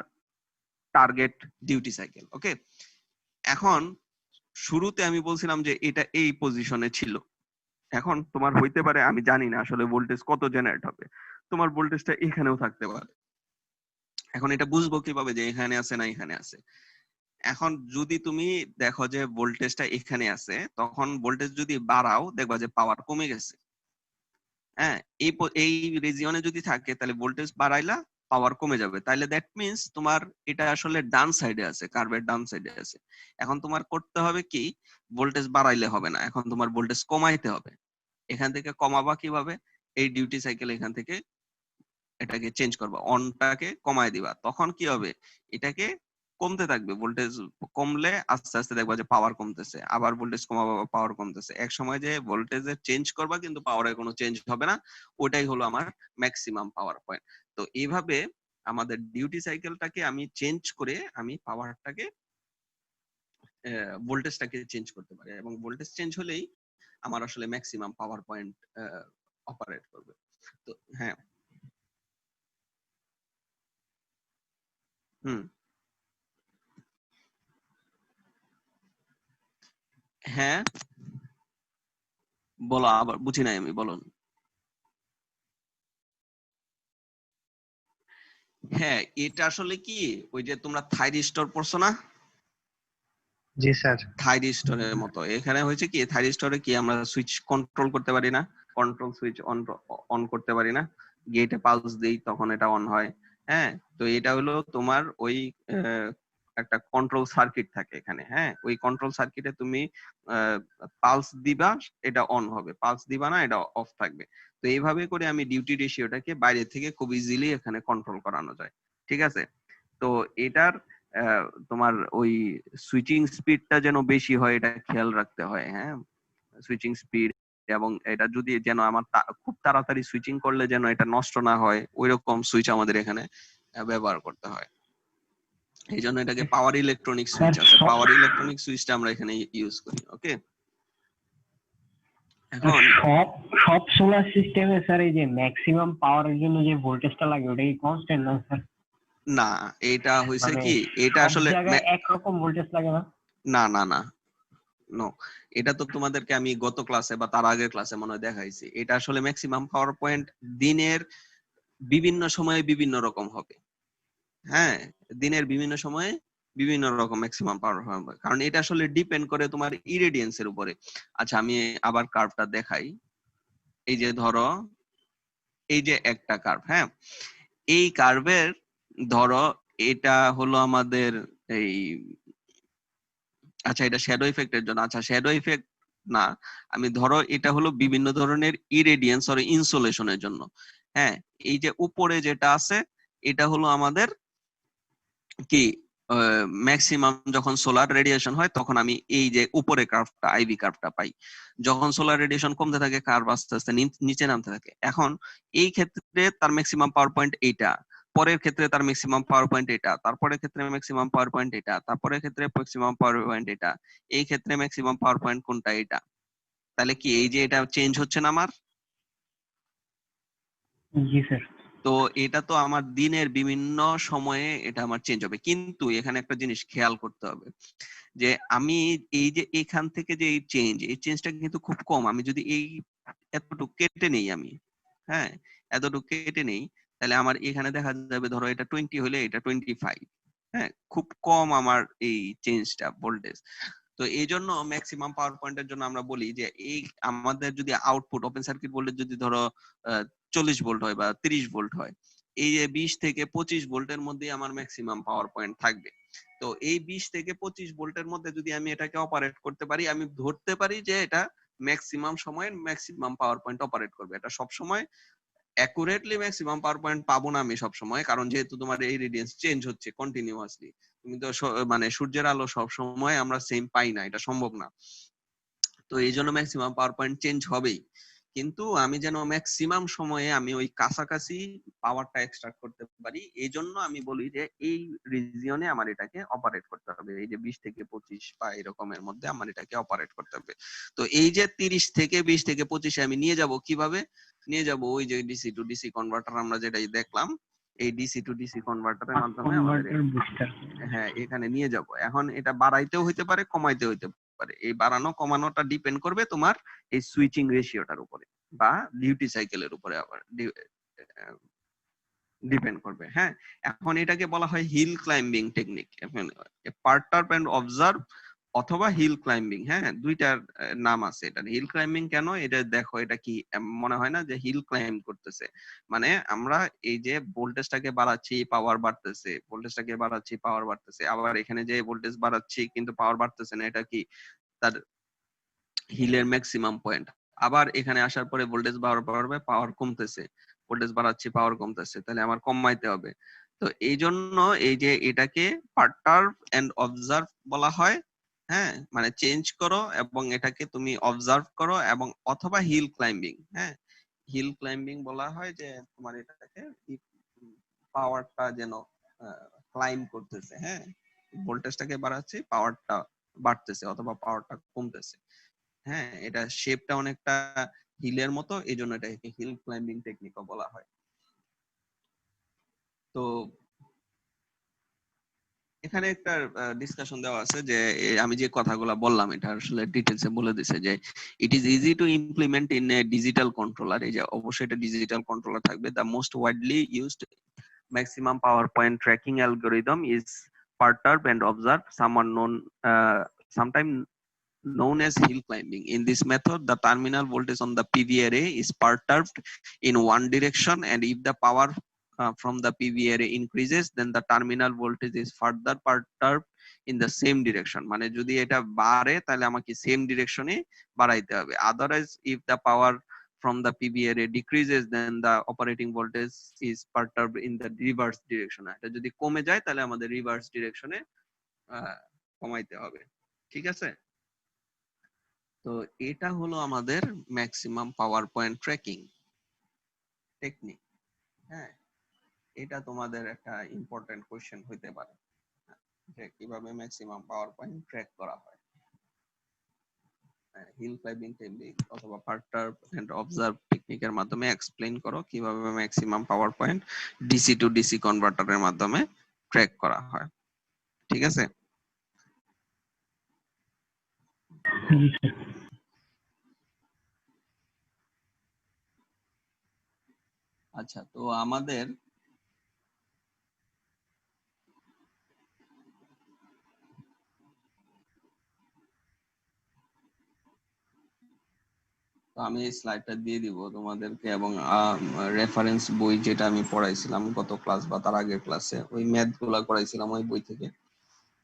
টার্গেট ডিউটি সাইকেল। ওকে, এখন শুরুতে আমি বলছিলাম যে এটা এই পজিশনে ছিল। এখন তোমার হইতে পারে, আমি জানি না আসলে ভোল্টেজ কত জেনারেট হবে, তোমার ভোল্টেজটা এখানেও থাকতে পারে। এখন এটা বুঝবো কিভাবে যে এখানে আছে না এখানে আছে। এখন যদি তুমি দেখো যে ভোল্টেজটা এখানে আছে, তখন ভোল্টেজ যদি বাড়াও, দেখবা যে পাওয়ার কমে গেছে। হ্যাঁ, এই রিজিয়নে যদি থাকে, তাহলে ভোল্টেজ বাড়াইলা, পাওয়ার কমে যাবে। তাহলে দ্যাট মিন্স তোমার এটা আসলে ডান সাইডে আছে, কার্ভের ডান সাইডে আছে। এখন তোমার করতে হবে কি, ভোল্টেজ বাড়াইলে হবে না, এখন তোমার ভোল্টেজ কমাইতে হবে। এখান থেকে কমাবা কিভাবে, এই ডিউটি সাইকেল এখান থেকে এটাকে চেঞ্জ করবা, অনটাকে কমায় দিবা। তখন কি হবে, এটাকে কমতে থাকবে, ভোল্টেজ কমলে আস্তে আস্তে দেখবা যে পাওয়ার কমতেছে, আবার ভোল্টেজ কমাবা, পাওয়ার কমতেছে। এক সময় যে ভোল্টেজের চেঞ্জ করবা কিন্তু পাওয়ারের কোনো চেঞ্জ হবে না, ওটাই হলো আমার ম্যাক্সিমাম পাওয়ার পয়েন্ট। তো এইভাবে আমাদের ডিউটি সাইকেলটাকে আমি চেঞ্জ করে আমি পাওয়ারটাকে, ভোল্টেজটাকে চেঞ্জ করতে পারি, এবং ভোল্টেজ চেঞ্জ হলেই আমার আসলে ম্যাক্সিমাম পাওয়ার পয়েন্ট অপারেট করবে। তো হ্যাঁ, হুম, হ্যাঁ, বলো, আবার বুঝি নাই আমি, বলুন। হ্যাঁ, এটা আসলে কি, ওই যে তোমরা থাইরিস্টর পড়ছো না, জি স্যার। থাইরিস্টরের মতো এখানে হয়েছে কি, থাইরিস্টরে কি আমরা সুইচ কন্ট্রোল করতে পারি না, কন্ট্রোল সুইচ অন অন করতে পারি না, গেটে পালস দেই তখন এটা অন হয়। হ্যাঁ, তো এটা হলো তোমার ওই একটা কন্ট্রোল সার্কিট থাকে এখানে। হ্যাঁ, ওই কন্ট্রোল সার্কিটে তুমি পালস দিবা, এটা অন হবে, পালস দিবা না, এটা অফ থাকবে। তো এইভাবে করে আমি ডিউটি রেশিওটাকে বাইরে থেকে খুব ইজিলি এখানে কন্ট্রোল করানো যায়। ঠিক আছে, তো এটার তোমার ওই সুইচিং স্পিডটা যেন বেশি হয় এটা খেয়াল রাখতে হয়। হ্যাঁ, সুইচিং স্পিড, এবং এটা যদি যেন আমার খুব তাড়াতাড়ি সুইচিং করলে যেন এটা নষ্ট না হয়, ওইরকম সুইচ আমাদের এখানে ব্যবহার করতে হয়। এই জন্য এটাকে পাওয়ার ইলেকট্রনিক সুইচ আছে, পাওয়ার ইলেকট্রনিক সুইচটা আমরা এখানে ইউজ করি। ওকে, এখন সব সব সোলার সিস্টেমে স্যার এই যে ম্যাক্সিমাম পাওয়ারের জন্য যে ভোল্টেজটা লাগে ওটা কি কনস্ট্যান্ট না স্যার? না, এটা হয়েছে মানে কি, এটা সব আসলে জায়গায় একরকম ভোল্টেজ লাগে না? না না না, নো, এটা তো তোমাদেরকে আমি গত ক্লাসে বা তার আগের ক্লাসে মনে হয় দেখাইছি। এটা আসলে ম্যাক্সিমাম পাওয়ার পয়েন্ট দিনের বিভিন্ন সময়ে বিভিন্ন রকম হবে। হ্যাঁ, দিনের বিভিন্ন সময়ে বিভিন্ন রকম ম্যাক্সিমাম পাওয়ার হবে, কারণ এটা আসলে ডিপেন্ড করে তোমার ইরেডিয়েন্স এর উপরে। আচ্ছা, আমি আবার কার্ভটা দেখাই। এই যে ধরো, এই যে একটা কার্ভ, হ্যাঁ, এই কার্ভের ধরো এটা হলো আমাদের এই, আচ্ছা এটা শ্যাডো ইফেক্টের জন্য, আচ্ছা শ্যাডো ইফেক্ট না, আমি ধরো এটা হলো বিভিন্ন ধরনের ইরেডিয়েন্স আর ইনসোলেশনের জন্য। হ্যাঁ, এই যে উপরে যেটা আছে এটা হলো আমাদের কি, ম্যাক্সিমাম যখন সোলার রেডিয়েশন হয় তখন আমি এই যে উপরে কার্ভটা আইভি কার্ভটা পাই। যখন সোলার রেডিয়েশন কমতে থাকে কার্ভ আস্তে আস্তে নিচে নামতে থাকে। এখন এই ক্ষেত্রে তার ম্যাক্সিমাম পাওয়ার পয়েন্ট এইটা, পরের ক্ষেত্রে তার ম্যাক্সিমাম পাওয়ার পয়েন্ট এটা, তারপরের ক্ষেত্রে ম্যাক্সিমাম পাওয়ার পয়েন্ট এটা, তারপরের ক্ষেত্রে ম্যাক্সিমাম পাওয়ার পয়েন্ট এটা, এই ক্ষেত্রে ম্যাক্সিমাম পাওয়ার পয়েন্ট কোনটা এটা। তাহলে কি এই যে এটা চেঞ্জ হচ্ছে না আমার? জি স্যার। তো এটা তো আমার দিনের বিভিন্ন সময়ে এটা আমার চেঞ্জ হবে, কিন্তু এখানে একটা জিনিস খেয়াল করতে হবে যে আমি এই যে এখান থেকে যে এই চেঞ্জটা কিন্তু খুব কম। আমি যদি এই এতটুকু কেটে নেই আমি, হ্যাঁ এতটুকু কেটে নেই, তাহলে আমার এখানে দেখা যাবে ধরো এটা 20 হলে এটা 25। হ্যাঁ, খুব কম আমার এই চেঞ্জটা ভোল্টেজ। তো এই জন্য ম্যাক্সিমাম পাওয়ার পয়েন্টের জন্য আমরা বলি যে এই আমাদের যদি আউটপুট ওপেন সার্কিট ভোল্টেজ যদি ধরো 40 ভোল্ট হয় বা 30 ভোল্ট হয়, এই যে 20 থেকে 25 ভোল্টের মধ্যে আমার ম্যাক্সিমাম পাওয়ার পয়েন্ট থাকবে। তো এই 20 থেকে 25 ভোল্টের মধ্যে যদি আমি এটাকে অপারেট করতে পারি, আমি ধরতে পারি যে এটা ম্যাক্সিমাম সময় ম্যাক্সিমাম পাওয়ার পয়েন্ট অপারেট করবে। এটা সব সময় অ্যাকুরেটলি ম্যাক্সিমাম পাওয়ার পয়েন্ট পাবো না আমি সব সময়, কারণ যেহেতু তোমার এই রেডিয়েন্স চেঞ্জ হচ্ছে কন্টিনিউয়াসলি। তুমি তো মানে সূর্যের আলো সব সময় আমরা সেম পাই না, এটা সম্ভব না। তো এই জন্য ম্যাক্সিমাম পাওয়ার পয়েন্ট চেঞ্জ হবেই, কিন্তু আমি যেন ম্যাক্সিমাম সময়ে আমি ওই কাছাকাছি পাওয়ারটা এক্সট্রাক্ট করতে পারি, এই জন্য আমি বলি যে এই রিজিয়নে আমার এটাকে অপারেট করতে হবে। এই যে 20 থেকে 25 বা এরকমের মধ্যে আমার এটাকে অপারেট করতে হবে। তো এই যে 30 থেকে 20 থেকে 25 আমি নিয়ে যাব, কিভাবে নিয়ে যাব? ওই যে ডিসি টু ডিসি কনভার্টার আমরা যেটাই দেখলাম, এই ডিসি টু ডিসি কনভার্টারের মাধ্যমে আমাদের কনভার্টার বুস্টার। হ্যাঁ এখানে নিয়ে যাব। এখন এটা বাড়াইতেও হইতে পারে, কমাইতে হইতে পারে। এই বাড়ানো কমানোটা ডিপেন্ড করবে তোমার এই সুইচিং রেশিওটার উপরে বা ডিউটি সাইকেলের উপরে আবার ডিপেন্ড করবে। হ্যাঁ, এখন এটাকে বলা হয় হিল ক্লাইম্বিং টেকনিক। এখন পার্টার্ব এন্ড অবজার্ভ অথবা হিল ক্লাইম্বিং, হ্যাঁ দুইটার নাম আছে। এটা হিল ক্লাইম্বিং কেন? এটা দেখো, এটা কি মনে হয় না যে হিল ক্লাইম্ব করতেছে? মানে আমরা এই যে ভোল্টেজটাকে বাড়াচ্ছি পাওয়ার বাড়তেছে, ভোল্টেজটাকে বাড়াচ্ছি পাওয়ার বাড়তেছে, আবার এখানে যে ভোল্টেজ বাড়াচ্ছি কিন্তু পাওয়ার বাড়তেছে না, এটা কি তার হিলের ম্যাক্সিমাম পয়েন্ট। আবার এখানে আসার পরে ভোল্টেজ বাড়বে, পাওয়ার কমতেছে, ভোল্টেজ বাড়াচ্ছি পাওয়ার কমতেছে, তাহলে আমার কমাইতে হবে। তো এই জন্য এই যে এটাকে পার্টার্ব এন্ড অবজার্ভ বলা হয়। হ্যাঁ, মানে চেঞ্জ করো এবং এটাকে তুমি অবজার্ভ করো, এবং অথবা হিল ক্লাইম্বিং। হ্যাঁ, হিল ক্লাইম্বিং বলা হয় যে তোমার এটাকে পাওয়ারটা যেন ক্লাইম করতেছে। হ্যাঁ, ভোল্টেজটাকে বাড়াচ্ছি, পাওয়ারটা বাড়তেছে অথবা পাওয়ারটা কমতেছে। হ্যাঁ, এটা শেপটা অনেকটা হিলের মতো, এই জন্য এটাকে হিল ক্লাইম্বিং টেকনিকও বলা হয়। তো এখানে একটা ডিসকাশন দেওয়া আছে যে আমি যে কথাগুলো বললাম এটা আসলে ডিটেলসে বলে দিছে যে it is easy to implement in a digital controller. এই যে অবশ্যই এটা ডিজিটাল কন্ট্রোলার থাকবে। The most widely used maximum power point tracking algorithm is perturb and observe, sometime known as hill climbing. In this method, the terminal voltage on the PV array is perturbed in one direction, and if the power from the PV array increases, then the terminal voltage is further perturbed in the same direction. মানে যদি এটা বাড়ে তাহলে আমাকে same ডিরেকশনে বাড়াইতে হবে। Otherwise, if the power from the PV array decreases, then the operating voltage is perturbed in the reverse direction. এটা যদি কমে যায় তাহলে আমাদের রিভার্স ডিরেকশনে কমাইতে হবে। ঠিক আছে? তো এটা হলো আমাদের maximum power point tracking technique. হ্যাঁ, এটা তোমাদের একটা ইম্পর্টেন্ট কোশ্চেন হইতে পারে যে কিভাবে ম্যাক্সিমাম পাওয়ার পয়েন্ট ট্র্যাক করা হয়। হিল ক্লাইম্বিং টেকনিক অথবা পার্টার্ব এন্ড অবজার্ভ টেকনিকের মাধ্যমে এক্সপ্লেইন করো কিভাবে maximum power point DC to DC কনভার্টারের মাধ্যমে ট্র্যাক করা হয়। ঠিক আছে? জি স্যার। আচ্ছা, তো আমাদের তো আমি এই স্লাইডটা দিয়ে দিব তোমাদেরকে, এবং রেফারেন্স বই যেটা আমি পড়াইছিলাম গত ক্লাস বা তার আগের ক্লাসে, ওই ম্যাথ গুলা করাইছিলাম ওই বই থেকে,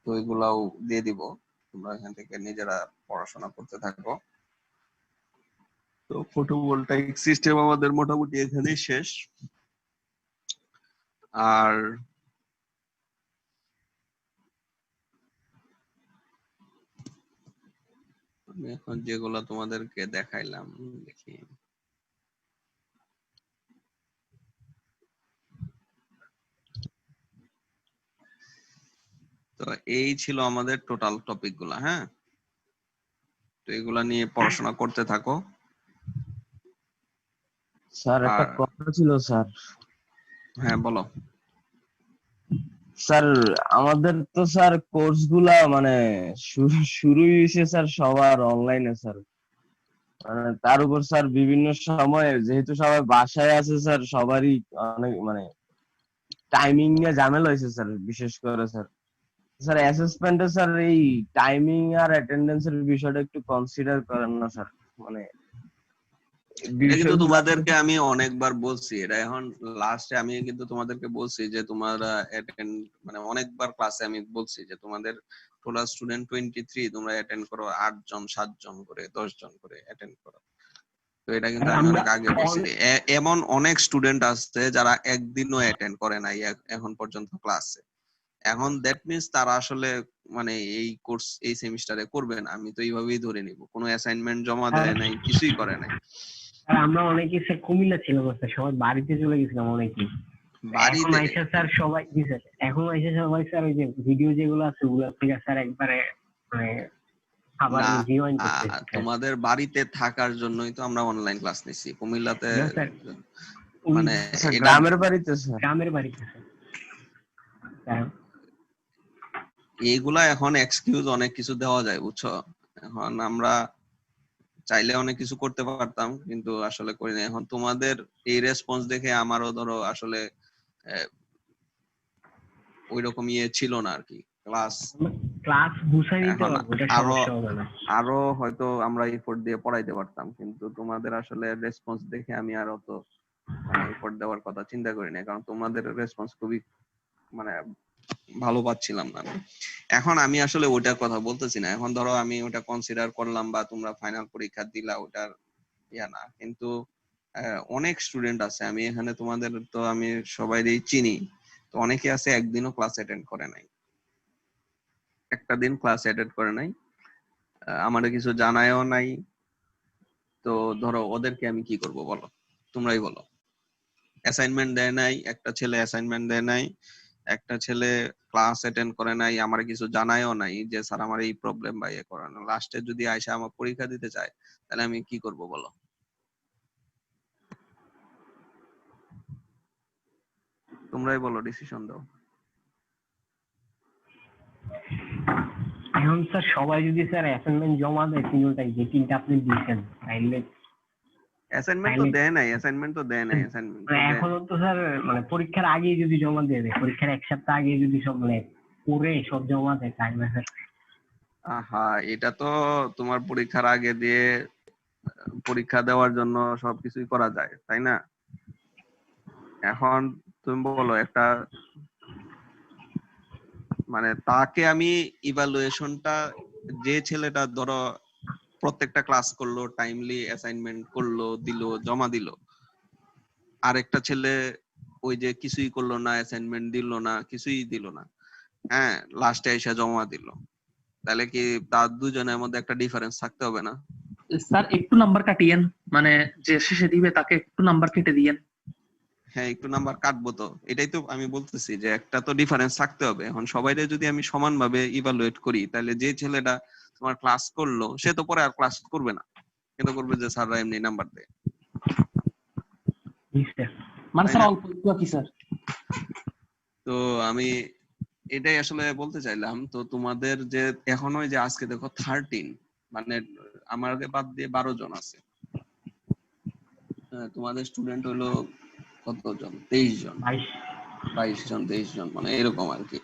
তো ওইগুলাও দিয়ে দিব। তোমরা এখান থেকে নিজেরা পড়াশোনা করতে থাকো। তো ফটোভোল্টাইক সিস্টেম আমাদের মোটামুটি এখানেই শেষ। আর আমি এখন যেগুলো তোমাদেরকে দেখাইলাম দেখি। তো এই ছিল আমাদের টোটাল টপিক গুলা। হ্যাঁ, তো এগুলা নিয়ে পড়াশোনা করতে থাকো। স্যার একটা আর কথা ছিল স্যার। হ্যাঁ বলো। স্যার আমাদের তো স্যার কোর্স গুলা মানে শুরুই হয়েছে স্যার সবার অনলাইনে স্যার। মানে তার উপর স্যার বিভিন্ন সময়ে যেহেতু সবাই বাসায় আছে স্যার, সবারই অনেক মানে টাইমিং নিয়ে ঝামেলা হয়েছে স্যার, বিশেষ করে স্যার। স্যার অ্যাসেসমেন্টে স্যার এই টাইমিং আর অ্যাটেন্ডেন্সের বিষয়টা একটু কনসিডার করেন না স্যার। মানে এটা কিন্তু বিষয়গুলো তোমাদেরকে আমি অনেকবার বলছি, এটা এখন লাস্টে আমি কিন্তু তোমাদেরকে বলছি যে তোমরা অ্যাটেন্ড, মানে অনেকবার ক্লাসে আমি বলছি যে তোমাদের টোটাল স্টুডেন্ট 23, তোমরা অ্যাটেন্ড করো 8 জন 7 জন করে 10 জন করে অ্যাটেন্ড করো। তো এটা কিন্তু আমি আমরা অনেক আগে বলছি। এমন অনেক স্টুডেন্ট আছে যারা একদিনও অ্যাটেন্ড করে নাই এখন পর্যন্ত ক্লাসে। এখন দ্যাট মিন্স তারা আসলে মানে এই কোর্স এই সেমিস্টারে করবে না, আমি তো এইভাবেই ধরে নিব। কোনো অ্যাসাইনমেন্ট জমা দেয় নাই, কিছুই করে নাই। আর আমরা অনেকে স্যার কুমিল্লা ছিলাম স্যার, সবাই বাড়িতে চলে গেছিলাম অনেকে। এখন বাড়িতে আইসা স্যার সবাই, জি স্যার, এখন আইসা সবাই স্যার ওই যে ভিডিও যেগুলো আছে ওগুলো থেকে স্যার একবারে মানে খাবার না, রিওয়াইন্ড করতেছে স্যার। তোমাদের বাড়িতে থাকার জন্যই তো আমরা অনলাইন ক্লাস নিচ্ছি কুমিল্লাতে। না স্যার, ওই মানে স্যার এটা গ্রামের বাড়িতে স্যার। গ্রামের বাড়িতে স্যার। এইগুলা এখন এক্সকিউজ অনেক কিছু দেওয়া যায়, বুঝছো। এখন আমরা চাইলে অনেক কিছু করতে পারতাম, কিন্তু আসলে করি না। এখন তোমাদের এই রেসপন্স দেখে আমারও ধরো আসলে ওই রকম ইয়ে ছিল না আর কি। ক্লাস ক্লাস গুছাই নিতে এখন পারবো, এটা আরো সমস্যা হবে না। আরো হয়তো আমরা এফোর্ট দিয়ে পড়াইতে পারতাম, কিন্তু তোমাদের আসলে রেসপন্স দেখে আমি আর অত মানে এফোর্ট দেওয়ার কথা চিন্তা করি না, কারণ তোমাদের রেসপন্স খুবই মানে ভালো পাচ্ছিলাম না আমি। এখন আমি আসলে ওটার কথা বলতেছি না। এখন ধরো আমি ওটা কনসিডার করলাম বা তোমরা ফাইনাল পরীক্ষা দিলা, ওটার ইয়া না। কিন্তু অনেক স্টুডেন্ট আছে, আমি এখানে তোমাদের তো আমি সবাইকেই চিনি, তো অনেকে আছে একদিনও ক্লাস অ্যাটেন্ড করে নাই, একটা দিন ক্লাস অ্যাটেন্ড করে নাই, আমাদের কিছু জানায়ও নাই। তো ধরো ওদেরকে আমি কি করব বলো, তোমরাই বলো। অ্যাসাইনমেন্ট দেয় নাই, একটা ছেলে অ্যাসাইনমেন্ট দেয় নাই, একটা ছেলে ক্লাস অ্যাটেন্ড করে নাই, আমার কিছু জানায়ও নাই যে স্যার আমার এই প্রবলেম বা ইয়ে করানো। লাস্টে যদি আইসা আমার পরীক্ষা দিতে চায়, তাহলে আমি কি করব বলো, তোমরাই বলো, ডিসিশন দাও। এখন স্যার সবাই যদি স্যার অ্যাসাইনমেন্ট জমা দেয় তিনটাই, যে তিনটা আপনি দিয়েছেন, তাইলে অ্যাসাইনমেন্ট তো দেয় নাই, অ্যাসাইনমেন্ট তো দেয় নাই, অ্যাসাইনমেন্ট তো দেয়। এখনো তো স্যার মানে পরীক্ষার আগেই যদি জমা দিয়ে দেয়, পরীক্ষার এক সপ্তাহ আগে যদি সব মানে পড়ে সব জমা দেয়, তাহলে স্যার আহা, এটা তো তোমার পরীক্ষার আগে দিয়ে পরীক্ষা দেওয়ার জন্য সবকিছুই করা যায়, তাই না? এখন তুমি বলো একটা মানে তাকে আমি ইভালুয়েশনটা, যে ছেলেটা ধরো প্রত্যেকটা ক্লাস করলো, টাইমলি অ্যাসাইনমেন্ট করলো, দিল, জমা দিল, আরেকটা ছেলে ওই যে কিছুই করলো না, অ্যাসাইনমেন্ট দিল না, কিছুই দিল না, হ্যাঁ, লাস্টে এসে জমা দিল, তাহলে কি তার দুজনের মধ্যে একটা ডিফারেন্স থাকতে হবে না? স্যার একটু নাম্বার কাটিয়েন, মানে যে শেষে দিবে তাকে একটু নাম্বার কেটে দিয়েন। হ্যাঁ, একটু নাম্বার কাটবো তো, এটাই তো আমি বলতেছি যে একটা তো ডিফারেন্স থাকতে হবে। এখন সবাইরে যদি আমি সমানভাবে ইভালুয়েট করি, তাহলে যে ছেলেটা তোমার ক্লাস করলো সে তো পরে আর ক্লাস করবে না, কিন্তু করবে যে স্যাররা এমনি নাম্বার দেয়, মানে তাই স্যার না? অল্প একটু কি স্যার? তো আমি এটাই আসলে বলতে চাইলাম। তো তোমাদের যে এখন ওই যে আজকে দেখো 13, মানে আমাকে বাদ দিয়ে 12 জন আছে। তোমাদের স্টুডেন্ট হলো কতজন? 23 জন, 22 জন, 23 জন, মানে এরকম আর কি।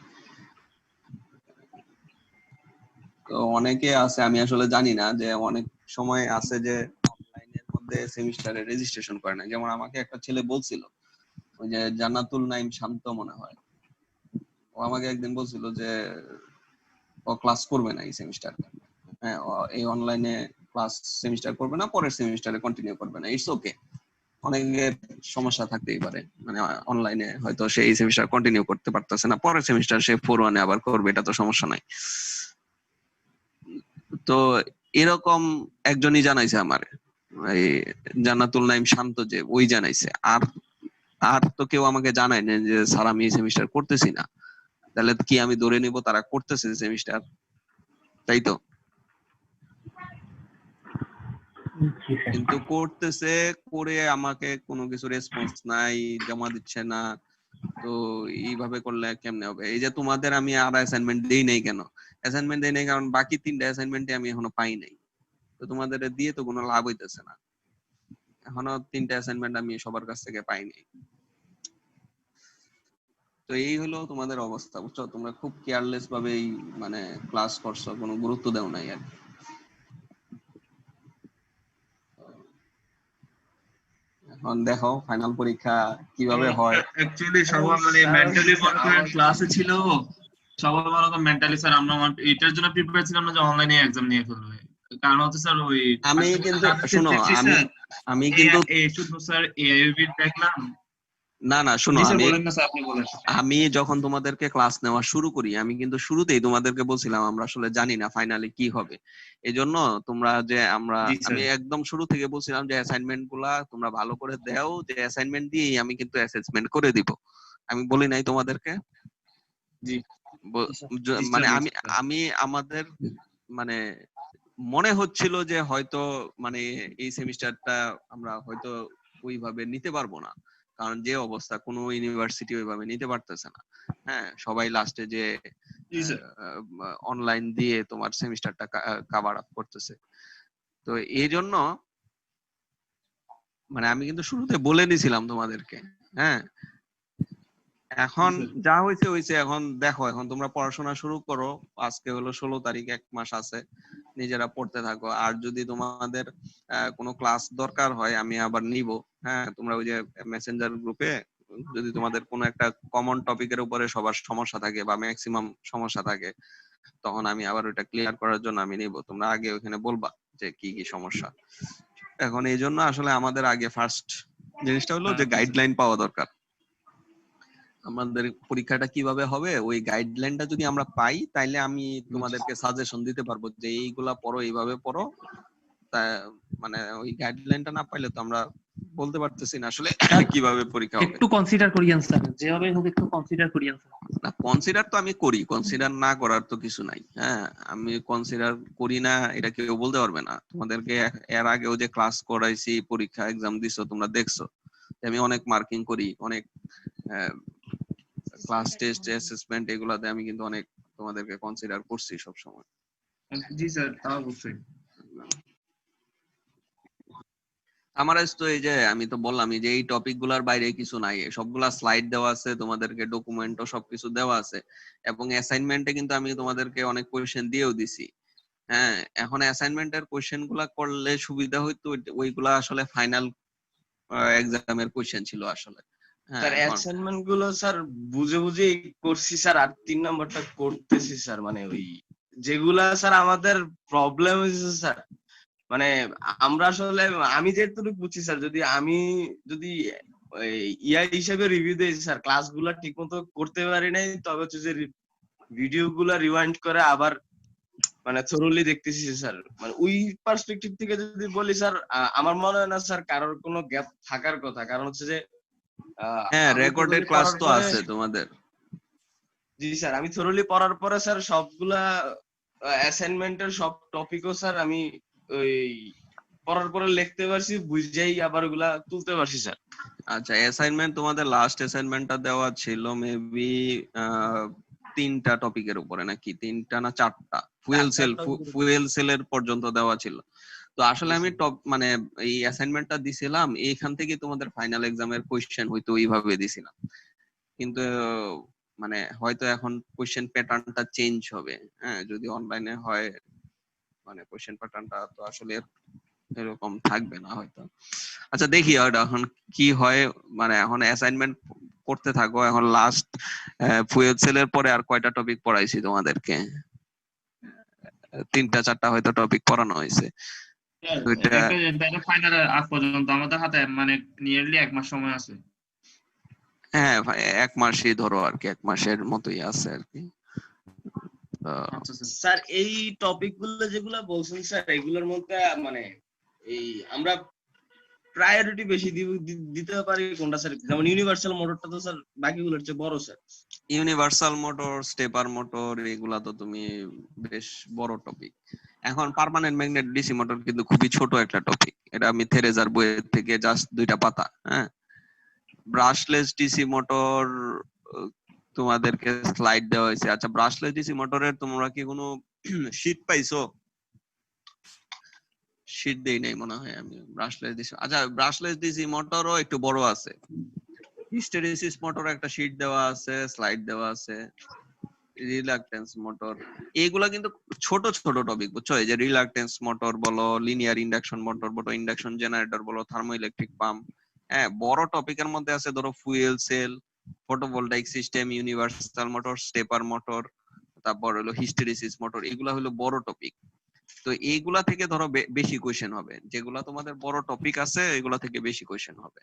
তো অনেকে আছে, আমি আসলে জানি না, যে অনেক সময় আছে যে অনলাইনের মধ্যে সেমিস্টারে রেজিস্ট্রেশন করে না। যেমন আমাকে একটা ছেলে বলছিল, ওই যে জান্নাতুল নাইম শান্ত মনে হয়, ও আমাকে একদিন বলছিল যে ও ক্লাস করবে না এই সেমিস্টারে। হ্যাঁ, এই অনলাইনে ক্লাস সেমিস্টার করবে না, পরের সেমিস্টারে কন্টিনিউ করবে না। ইটস ওকে, অনেকের সমস্যা থাকতেই পারে, মানে অনলাইনে হয়তো সে এই সেমিস্টার কন্টিনিউ করতে পারতেছে না, পরের সেমিস্টার সে 4-1 আবার করবে, এটা তো সমস্যা নাই। তো এরকম একজনই জানাইছে আমারে, এই জান্নাতুল নাইম শান্ত, যে ওই জানাইছে। আর আর তো কেউ আমাকে জানায় না যে স্যার আমি এই সেমিস্টার করতেছি না। তাহলে কি আমি ধরে নিব তারা করতেছে সেমিস্টার, তাই তো? জি স্যার। কিন্তু করতেছে, করে আমাকে কোনো কিছু রেসপন্স নাই, জমা দিচ্ছে না। তো এইভাবে করলে কেমনে হবে? এই যে তোমাদের আমি আর অ্যাসাইনমেন্ট দেই নাই কেন? অ্যাসাইনমেন্ট দেই নাই কারণ বাকি 3টা অ্যাসাইনমেন্টে আমি এখনো পাই নাই। তো তোমাদের দিয়ে তো কোনো লাভ হইতেছে না, এখনো 3টা অ্যাসাইনমেন্ট আমি সবার কাছ থেকে পাই নাই। তো এই হলো তোমাদের অবস্থা, বুঝছো? তোমরা খুব কেয়ারলেস ভাবে এই মানে ক্লাস করছো, কোনো গুরুত্ব দাও নাই আর কি। এখন দেখো ফাইনাল পরীক্ষা কিভাবে হয়। অ্যাকচুয়ালি সবার মানে মেন্টালি মনে করেন ক্লাসে ছিল, সবাই মনে করেন মেন্টালি স্যার আমরা এটার জন্য প্রিপেয়ার ছিলাম না যে অনলাইনে এক্সাম নিয়ে ফেলবে। কারণ হচ্ছে স্যার ওই আমি কিন্তু শোনো, আমি কিন্তু শুধু স্যার এআইবি দেখলাম। না না শোনো, জি স্যার আমি বলেন না স্যার, আপনি বলেন। আমি যখন তোমাদেরকে ক্লাস নেওয়া শুরু করি, আমি কিন্তু শুরুতেই তোমাদেরকে বলছিলাম আমরা আসলে জানি না ফাইনালি কি হবে। এজন্য তোমরা যে জি স্যার। আমি একদম শুরু থেকে বলছিলাম যে অ্যাসাইনমেন্ট গুলা তোমরা ভালো করে দাও, যে অ্যাসাইনমেন্ট দিয়েই আমি কিন্তু অ্যাসেসমেন্ট করে দিব। আমি বলি নাই তোমাদেরকে? জি মানে স্যার, আমি আমি আমাদের মানে মনে হচ্ছিল যে হয়তো মানে এই সেমিস্টারটা আমরা হয়তো ওইভাবে নিতে পারবো না, কারণ যে অবস্থা কোনো ইউনিভার্সিটি ওইভাবে নিতে পারতেছে না। হ্যাঁ, সবাই লাস্টে যে জি স্যার। অনলাইন দিয়ে তোমার সেমিস্টারটা কভার আপ করতেছে। তো এই জন্য মানে আমি কিন্তু শুরুতে বলে নিছিলাম তোমাদেরকে। হ্যাঁ, এখন যা হয়েছে হয়েছে, এখন দেখো, এখন তোমরা পড়াশোনা শুরু করো। আজকে হলো 16 তারিখ, 1 মাস আছে, নিজেরা পড়তে থাকো। আর যদি তোমাদের কোনো ক্লাস দরকার হয় আমি আবার নিব। হ্যাঁ, তোমরা ওই যে মেসেঞ্জার গ্রুপে যদি তোমাদের কোনো একটা কমন টপিকের উপরে সবার সমস্যা থাকে বা ম্যাক্সিমাম সমস্যা থাকে, তখন আমি আবার ওটা ক্লিয়ার করার জন্য আমি নিব। তোমরা আগে ওখানে বলবা যে কি কি সমস্যা। এখন এই জন্য আসলে আমাদের আগে ফার্স্ট জিনিসটা হলো যে গাইডলাইন পাওয়া দরকার। আমাদের পরীক্ষাটা কিভাবে হবে ওই গাইডলাইনটা যদি আমরা পাই, তাইলে আমি তোমাদেরকে সাজেশন দিতে পারবো যে এইগুলা পড়ো, এইভাবে পড়ো। তা মানে ওই গাইডলাইনটা না পাইলে তো আমরা বলতে পারতেছি না আসলে কিভাবে পরীক্ষা হবে। একটু কনসিডার করিয়েন স্যার, যেভাবে হোক একটু কনসিডার করিয়েন স্যার। না, কনসিডার তো আমি করি, কনসিডার না করার তো কিছু নাই। হ্যাঁ, আমি কনসিডার করি না এটা কেউ বলতে পারবে না। তোমাদেরকে এর আগেও যে ক্লাস করাইছি, পরীক্ষা এক্সাম দিছো, তোমরা দেখছো আমি অনেক মার্কিং করি, অনেক ক্লাস টেস্ট অ্যাসেসমেন্ট এগুলাতে আমি কিন্তু অনেক তোমাদেরকে কনসিডার করছি সব সময়। জি স্যার, তা অবশ্যই। আমার তো এই যে আমি তো বললাম যে এই টপিক গুলার বাইরে কিছু নাই, সবগুলা স্লাইড দেওয়া আছে, তোমাদেরকে ডকুমেন্টও সবকিছু দেওয়া আছে, এবং অ্যাসাইনমেন্টে কিন্তু আমি তোমাদেরকে অনেক কোয়েশ্চেন দিয়েও দিছি। হ্যাঁ, এখন অ্যাসাইনমেন্টের কোয়েশ্চেন গুলা করলে সুবিধা হইতো, ওইগুলা আসলে ফাইনাল এক্সামের কোয়েশ্চেন ছিল আসলে। স্যার অ্যাসাইনমেন্ট গুলো স্যার বুঝে বুঝে করছি স্যার, আর 3 নাম্বারটা করতেছি স্যার। মানে ওই যেগুলা স্যার আমাদের প্রবলেম হয়েছে স্যার, মানে আমরা আসলে আমি যেটুকু বুঝছি স্যার, যদি আমি যদি ইয়া হিসেবে রিভিউ দেই স্যার, ক্লাসগুলো ঠিকমতো করতে পারি নাই, তবে হচ্ছে যে ভিডিও গুলা রিওয়াইন্ড করে আবার মানে থরলি দেখতেছি স্যার। মানে ওই পার্সপেক্টিভ থেকে যদি বলি স্যার, আমার মনে হয় না স্যার কারোর কোনো গ্যাপ থাকার কথা। কারণ হচ্ছে যে হ্যাঁ, আমি রেকর্ডেড thoroughly ক্লাস পড়ার তো পরে, আছে তোমাদের। জি স্যার, আমি থরলি পড়ার পরে স্যার সবগুলা অ্যাসাইনমেন্টের সব টপিকও স্যার আমি ওই পড়ার পরে লিখতে পারছি, বুঝেই আবার ওগুলা তুলতে পারছি স্যার। আচ্ছা, অ্যাসাইনমেন্ট তোমাদের লাস্ট অ্যাসাইনমেন্টটা দেওয়া ছিল মেবি 3টা টপিকের উপরে, নাকি 3টা না 4টা? ফুয়েল সেলের পর্যন্ত দেওয়া ছিল। তো আসলে আমি টপ মানে এই অ্যাসাইনমেন্টটা দিছিলাম, এইখান থেকে তোমাদের ফাইনাল এক্সামের কোশ্চেন হয়তো এইভাবে দিছিলাম। কিন্তু মানে হয়তো এখন কোশ্চেন প্যাটার্নটা চেঞ্জ হবে। হ্যাঁ, যদি অনলাইনে হয়, মানে কোশ্চেন প্যাটার্নটা তো আসলে এরকম থাকবে না হয়তো। আচ্ছা, দেখি ওটা এখন কি হয়। মানে এখন অ্যাসাইনমেন্ট করতে থাকো। এখন লাস্ট ফুয়েল সেলের পরে আর কয়টা টপিক পড়াইছি তোমাদেরকে? 3টা 4টা হয়তো টপিক পড়ানো হয়েছে। একটা ফাইনাল আগ পর্যন্ত আমাদের হাতে মানে নিয়ারলি 1 মাস সময় আছে। হ্যাঁ, 1 মাসই ধরো আর কি, 1 মাসের মতোই আছে আর কি। আচ্ছা স্যার। স্যার এই টপিক গুলো যেগুলো বলছেন স্যার এগুলোর মধ্যে মানে এই আমরা প্রায়োরিটি বেশি দিতে পারি কোনটা স্যার? যেমন ইউনিভার্সাল মোটরটা তো স্যার বাকিগুলোর চেয়ে বড় sir. Universal motor, stepper motor, এগুলা তো তুমি বেশ বড় টপিক। এখন পার্মানেন্ট ম্যাগনেট ডিসি মোটর কিন্তু খুবই ছোট একটা টপিক। এটা আমি থেরেজার বইয়ের থেকে জাস্ট 2টা পাতা। হ্যাঁ, ব্রাশলেস ডিসি মোটর তোমাদেরকে স্লাইড দেওয়া হয়েছে। আচ্ছা, ব্রাশলেস ডিসি মোটরের তোমরা কি কোনো শীট পাইছো? শীট দেই নাই মনে হয় আমি ব্রাশলেস ডিসি। আচ্ছা, ব্রাশলেস ডিসি মোটরও একটু বড় আছে। হিস্টেরিসিস মোটর একটা শীট দেওয়া আছে, স্লাইড দেওয়া আছে। রিলাক্টেন্স মোটর, এগুলা কিন্তু ছোট ছোট টপিক, বুঝছো? এই যে রিলাক্টেন্স মোটর বলো, লিনিয়ার ইন্ডাকশন মোটর বলো, ইন্ডাকশন জেনারেটর বলো, থার্মো ইলেকট্রিক পাম্প। হ্যাঁ, বড় টপিকের মধ্যে আছে ধরো fuel cell, photovoltaic system, universal motor, stepper motor, তারপর হলো হিস্টেরিসিস মোটর। এগুলা হলো বড় টপিক। তো এইগুলা থেকে ধরো বেশি কোয়েশ্চেন হবে, যেগুলা তোমাদের বড় টপিক আছে এগুলা থেকে বেশি কোয়েশ্চেন হবে।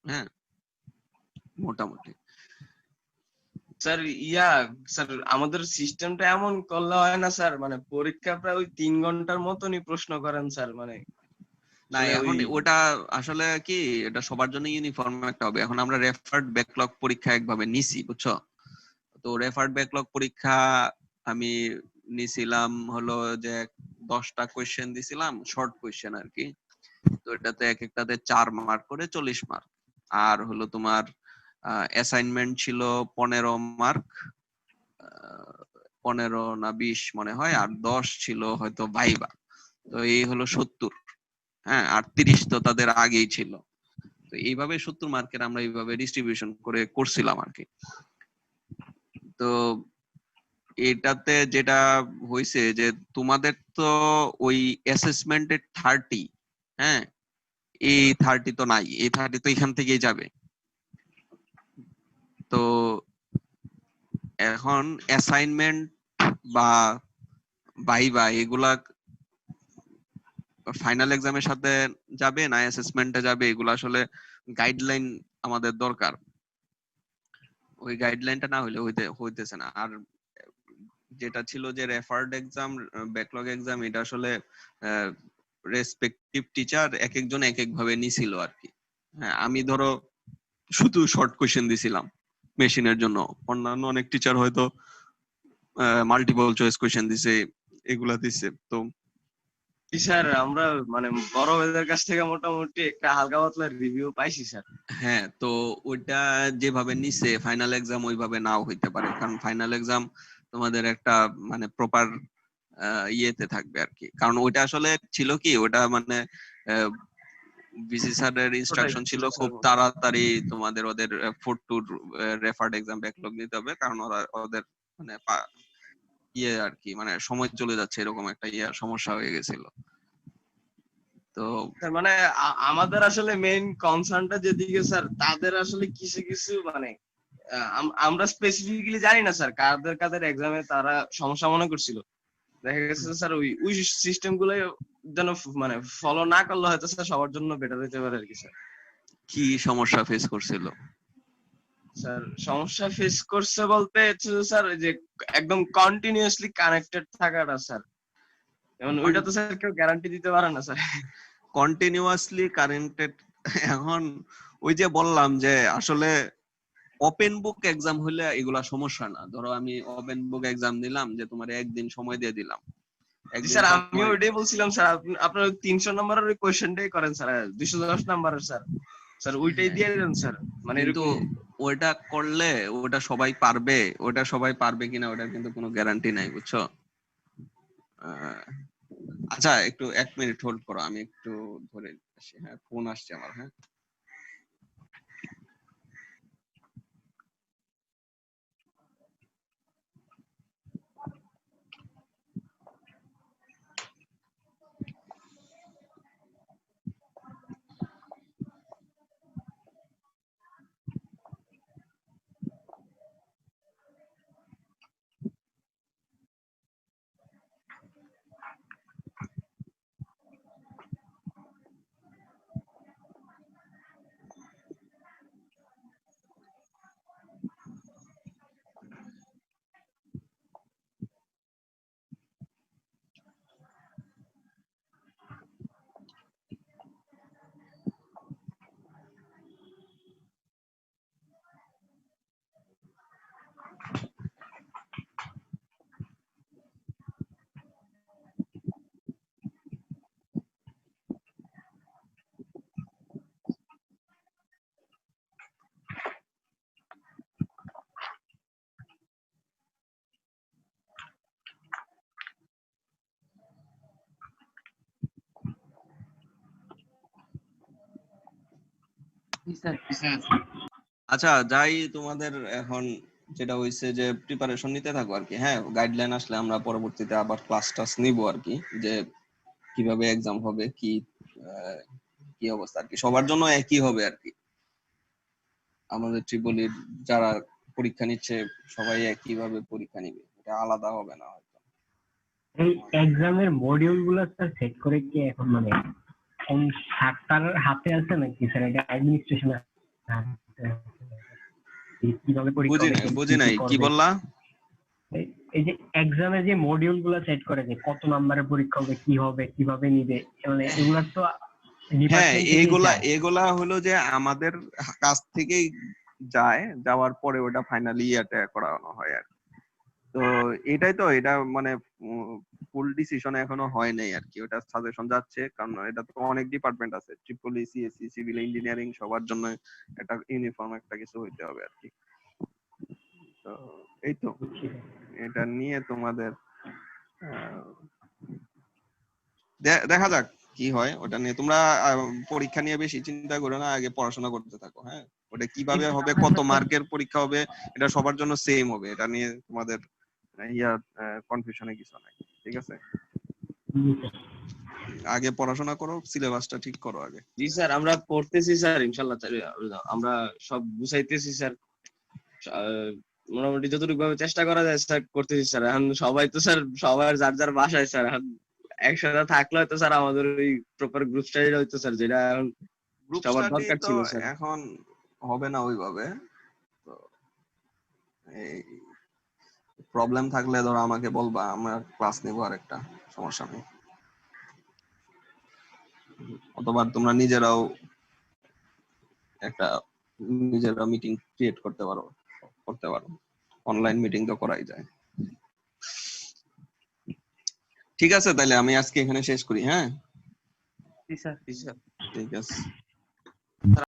হ্যাঁ, মোটামুটি। স্যার স্যার আমাদের সিস্টেমটা এমন করলে হয় না স্যার, মানে পরীক্ষা প্রায় ওই 3 ঘন্টার মতনই প্রশ্ন করেন স্যার, মানে না, আসলে এখন ওই ওটা আসলে কি, এটা সবার জন্য ইউনিফর্ম একটা হবে। এখন আমরা রেফার্ড ব্যাকলগ পরীক্ষা একভাবে নিছি, বুঝছো? তো রেফার্ড ব্যাকলগ পরীক্ষা আমি নিছিলাম হলো যে 10টা কোয়েশ্চেন দিছিলাম, শর্ট কোয়েশ্চেন আর কি। তো এটাতে এক একটাতে 4 মার্ক করে 40 মার্ক। আর হলো তোমার অ্যাসাইনমেন্ট ছিল 15 মার্ক, 15 না 20 মনে হয়, আর 10 ছিল হয়তো ভাইবা। তো এই হলো 70। হ্যাঁ, আর 30 তো তাদের আগেই ছিল। তো এইভাবে 70 মার্কের আমরা এইভাবে ডিস্ট্রিবিউশন করে করছিলাম আর কি। তো এটাতে যেটা হয়েছে যে তোমাদের তো ওই অ্যাসেসমেন্টের 30, হ্যাঁ, এই 30 তো নাই, এই 30 তো এখান থেকেই যাবে। তো এখন অ্যাসাইনমেন্ট বা ভাইবা এগুলা ফাইনাল এক্সামের সাথে যাবে না অ্যাসেসমেন্টে যাবে, এগুলো আসলে গাইডলাইন আমাদের দরকার। ওই গাইডলাইনটা না হলে হইতেছে না। আর যেটা ছিল যে রেফার্ড এক্সাম, ব্যাকলগ এক্সাম, এটা আসলে রেসপেক্টিভ টিচার এক একজন এক এক ভাবে নিছিল আর কি। হ্যাঁ, আমি ধরো শুধু শর্ট কোশ্চেন দিছিলাম মেশিনের জন্য, অন্যান্য অনেক টিচার হয়তো মাল্টিপল চয়েস কোশ্চেন দিছে, এগুলা দিছে। তো স্যার আমরা মানে বড় ভাইদের কাছ থেকে মোটামুটি একটা হালকা পাতলা রিভিউ পাইছি স্যার। হ্যাঁ, তো ওইটা যেভাবে নিছে ফাইনাল এক্সাম ওইভাবে নাও হইতে পারে, কারণ ফাইনাল এক্সাম তোমাদের একটা মানে প্রপার ইয়েতে থাকবে আর কি। কারণ ওইটা আসলে ছিল কি, ওটা মানে ভিসি স্যারের ওটাই ইনস্ট্রাকশন ছিল স্যার। খুব তাড়াতাড়ি ওদের 4 টু রেফার্ড এক্সাম ব্যাকলগ দিতে হবে, কারণ ওদের মানে ইয়ে আর কি, মানে সময় চলে যাচ্ছে, এরকম একটা সমস্যা হয়ে গেছিল। তো স্যার মানে আমাদের আসলে মেইন কনসার্নটা যেদিকে স্যার, তাদের আসলে কিছু কিছু মানে আমরা স্পেসিফিক্যালি জানি না স্যার কাদের কাদের এক্সামে তারা সমস্যা মনে করছিল। দেখা গেছে স্যার ওই ওই সিস্টেম গুলো যেন মানে ফলো না করলে হয়তো স্যার সবার জন্য বেটার হতে পারে আর কি স্যার। কি সমস্যা ফেস করছিল? স্যার সমস্যা ফেস করছে বলতে হচ্ছে যে স্যার ওই যে একদম কন্টিনিউয়াসলি কানেক্টেড থাকাটা স্যার, যেমন ওইটা তো স্যার কেউ গ্যারান্টি দিতে পারে না স্যার। কন্টিনিউয়াসলি কারেন্টেড। এখন ওই যে বললাম যে আসলে ওপেন বুক এক্সাম হলে এগুলা সমস্যা না। ধরো আমি ওপেন বুক এক্সাম দিলাম, যে তোমার একদিন সময় দিয়ে দিলাম, জি একদিন স্যার আমি সময়। ওইটাই বলছিলাম স্যার, আপনার 300 নম্বরের ওই কোশ্চেনটাই করেন স্যার, 210 নম্বরের স্যার, স্যার ওইটাই হ্যাঁ, দিয়ে দেন স্যার, মানে কিন্তু এরকম। ওটা করলে ওটা সবাই পারবে, ওটা সবাই পারবে কিনা ওটার কিন্তু কোনো গ্যারান্টি নাই, বুঝছো? আহ, আচ্ছা, একটু 1 মিনিট হোল্ড করো, আমি একটু ধরে আসি। হ্যাঁ, ফোন আসছে আমার। হ্যাঁ। জি স্যার। স্যার আচ্ছা যাই, তোমাদের এখন যেটা হয়েছে যে প্রিপারেশন নিতে থাকো আর কি। হ্যাঁ, গাইডলাইন আসলে আমরা পরবর্তীতে আবার ক্লাস টাস নিবো আর কি, যে কিভাবে এক্সাম হবে, কি অবস্থা আর কি। সবার জন্য একই হবে আর কি, আমাদের ত্রিপলির যারা পরীক্ষা নিচ্ছে সবাই একই ভাবে পরীক্ষা নিবে, এটা আলাদা হবে না হয়তো। এই এক্সামের মডিউল গুলো স্যার সেট করে কি এখন মানে কোন স্যারটার হাতে আছে নাকি স্যার, এটা অ্যাডমিনিস্ট্রেশনের কিভাবে পরীক্ষা হবে, বুঝি নাই, কি করবে? বললা? এই যে এক্সামের যে মডিউল গুলো সেট করে, যে কত নম্বরের পরীক্ষা হবে, কি হবে, কিভাবে নিবে, মানে এগুলা তো হ্যাঁ, ডিপার্টমেন্ট থেকে যায়। এগুলা হলো যে আমাদের কাছ থেকেই যাওয়ার পরে ওটা ফাইনালি ইয়াতে করানো হয় আর কি। তো এটা মানে ফুল ডিসিশন এখনো হয় নাই আর কি, ওটা সাজেশন যাচ্ছে, কারণ এটা তো অনেক ডিপার্টমেন্ট আছে, ট্রিপল সিএসসি, সিভিল ইঞ্জিনিয়ারিং, সবার জন্য একটা ইউনিফর্ম একটা কিছু হইতে হবে আর কি। তো এই তো এটা নিয়ে তোমাদের দেখা যাক কি হয়। ওটা নিয়ে তোমরা পরীক্ষা নিয়ে বেশি চিন্তা করো না, আগে পড়াশোনা করতে থাকো। হ্যাঁ, ওটা কিভাবে হবে, কত মার্কের পরীক্ষা হবে, এটা সবার জন্য সেম হবে, এটা নিয়ে তোমাদের কনফিউশনে কিছু নাই, ঠিক আছে? আগে পড়াশোনা করো, সিলেবাসটা ঠিক করো আগে। জি স্যার, আমরা পড়তেছি স্যার, ইনশাল্লাহ আমরা সব বুঝাইতেছি স্যার। মোটামুটি যতটুকু ভাবে চেষ্টা করা যায় স্যার করতেছি স্যার। এখন সবাই তো স্যার সবার যার যার বাসায় স্যার, এখন একসাথে থাকলে হয়তো স্যার আমাদের ওই প্রপার গ্রুপ স্টাডি হইতো স্যার, যেটা এখন গ্রুপ সবার স্টাডি দরকার তো ছিল স্যার। এখন হবে না ওইভাবে। তো এই প্রবলেম থাকলে ধরো আমাকে বলবা, আমরা ক্লাস নেবো, আর একটা সমস্যা নেই। অথবা তোমরা নিজেরা মিটিং ক্রিয়েট করতে পারো। অনলাইন মিটিং তো করাই যায়। ঠিক আছে, তাহলে আমি আজকে এখানে শেষ করি। হ্যাঁ, জি স্যার। জি স্যার। ঠিক আছে।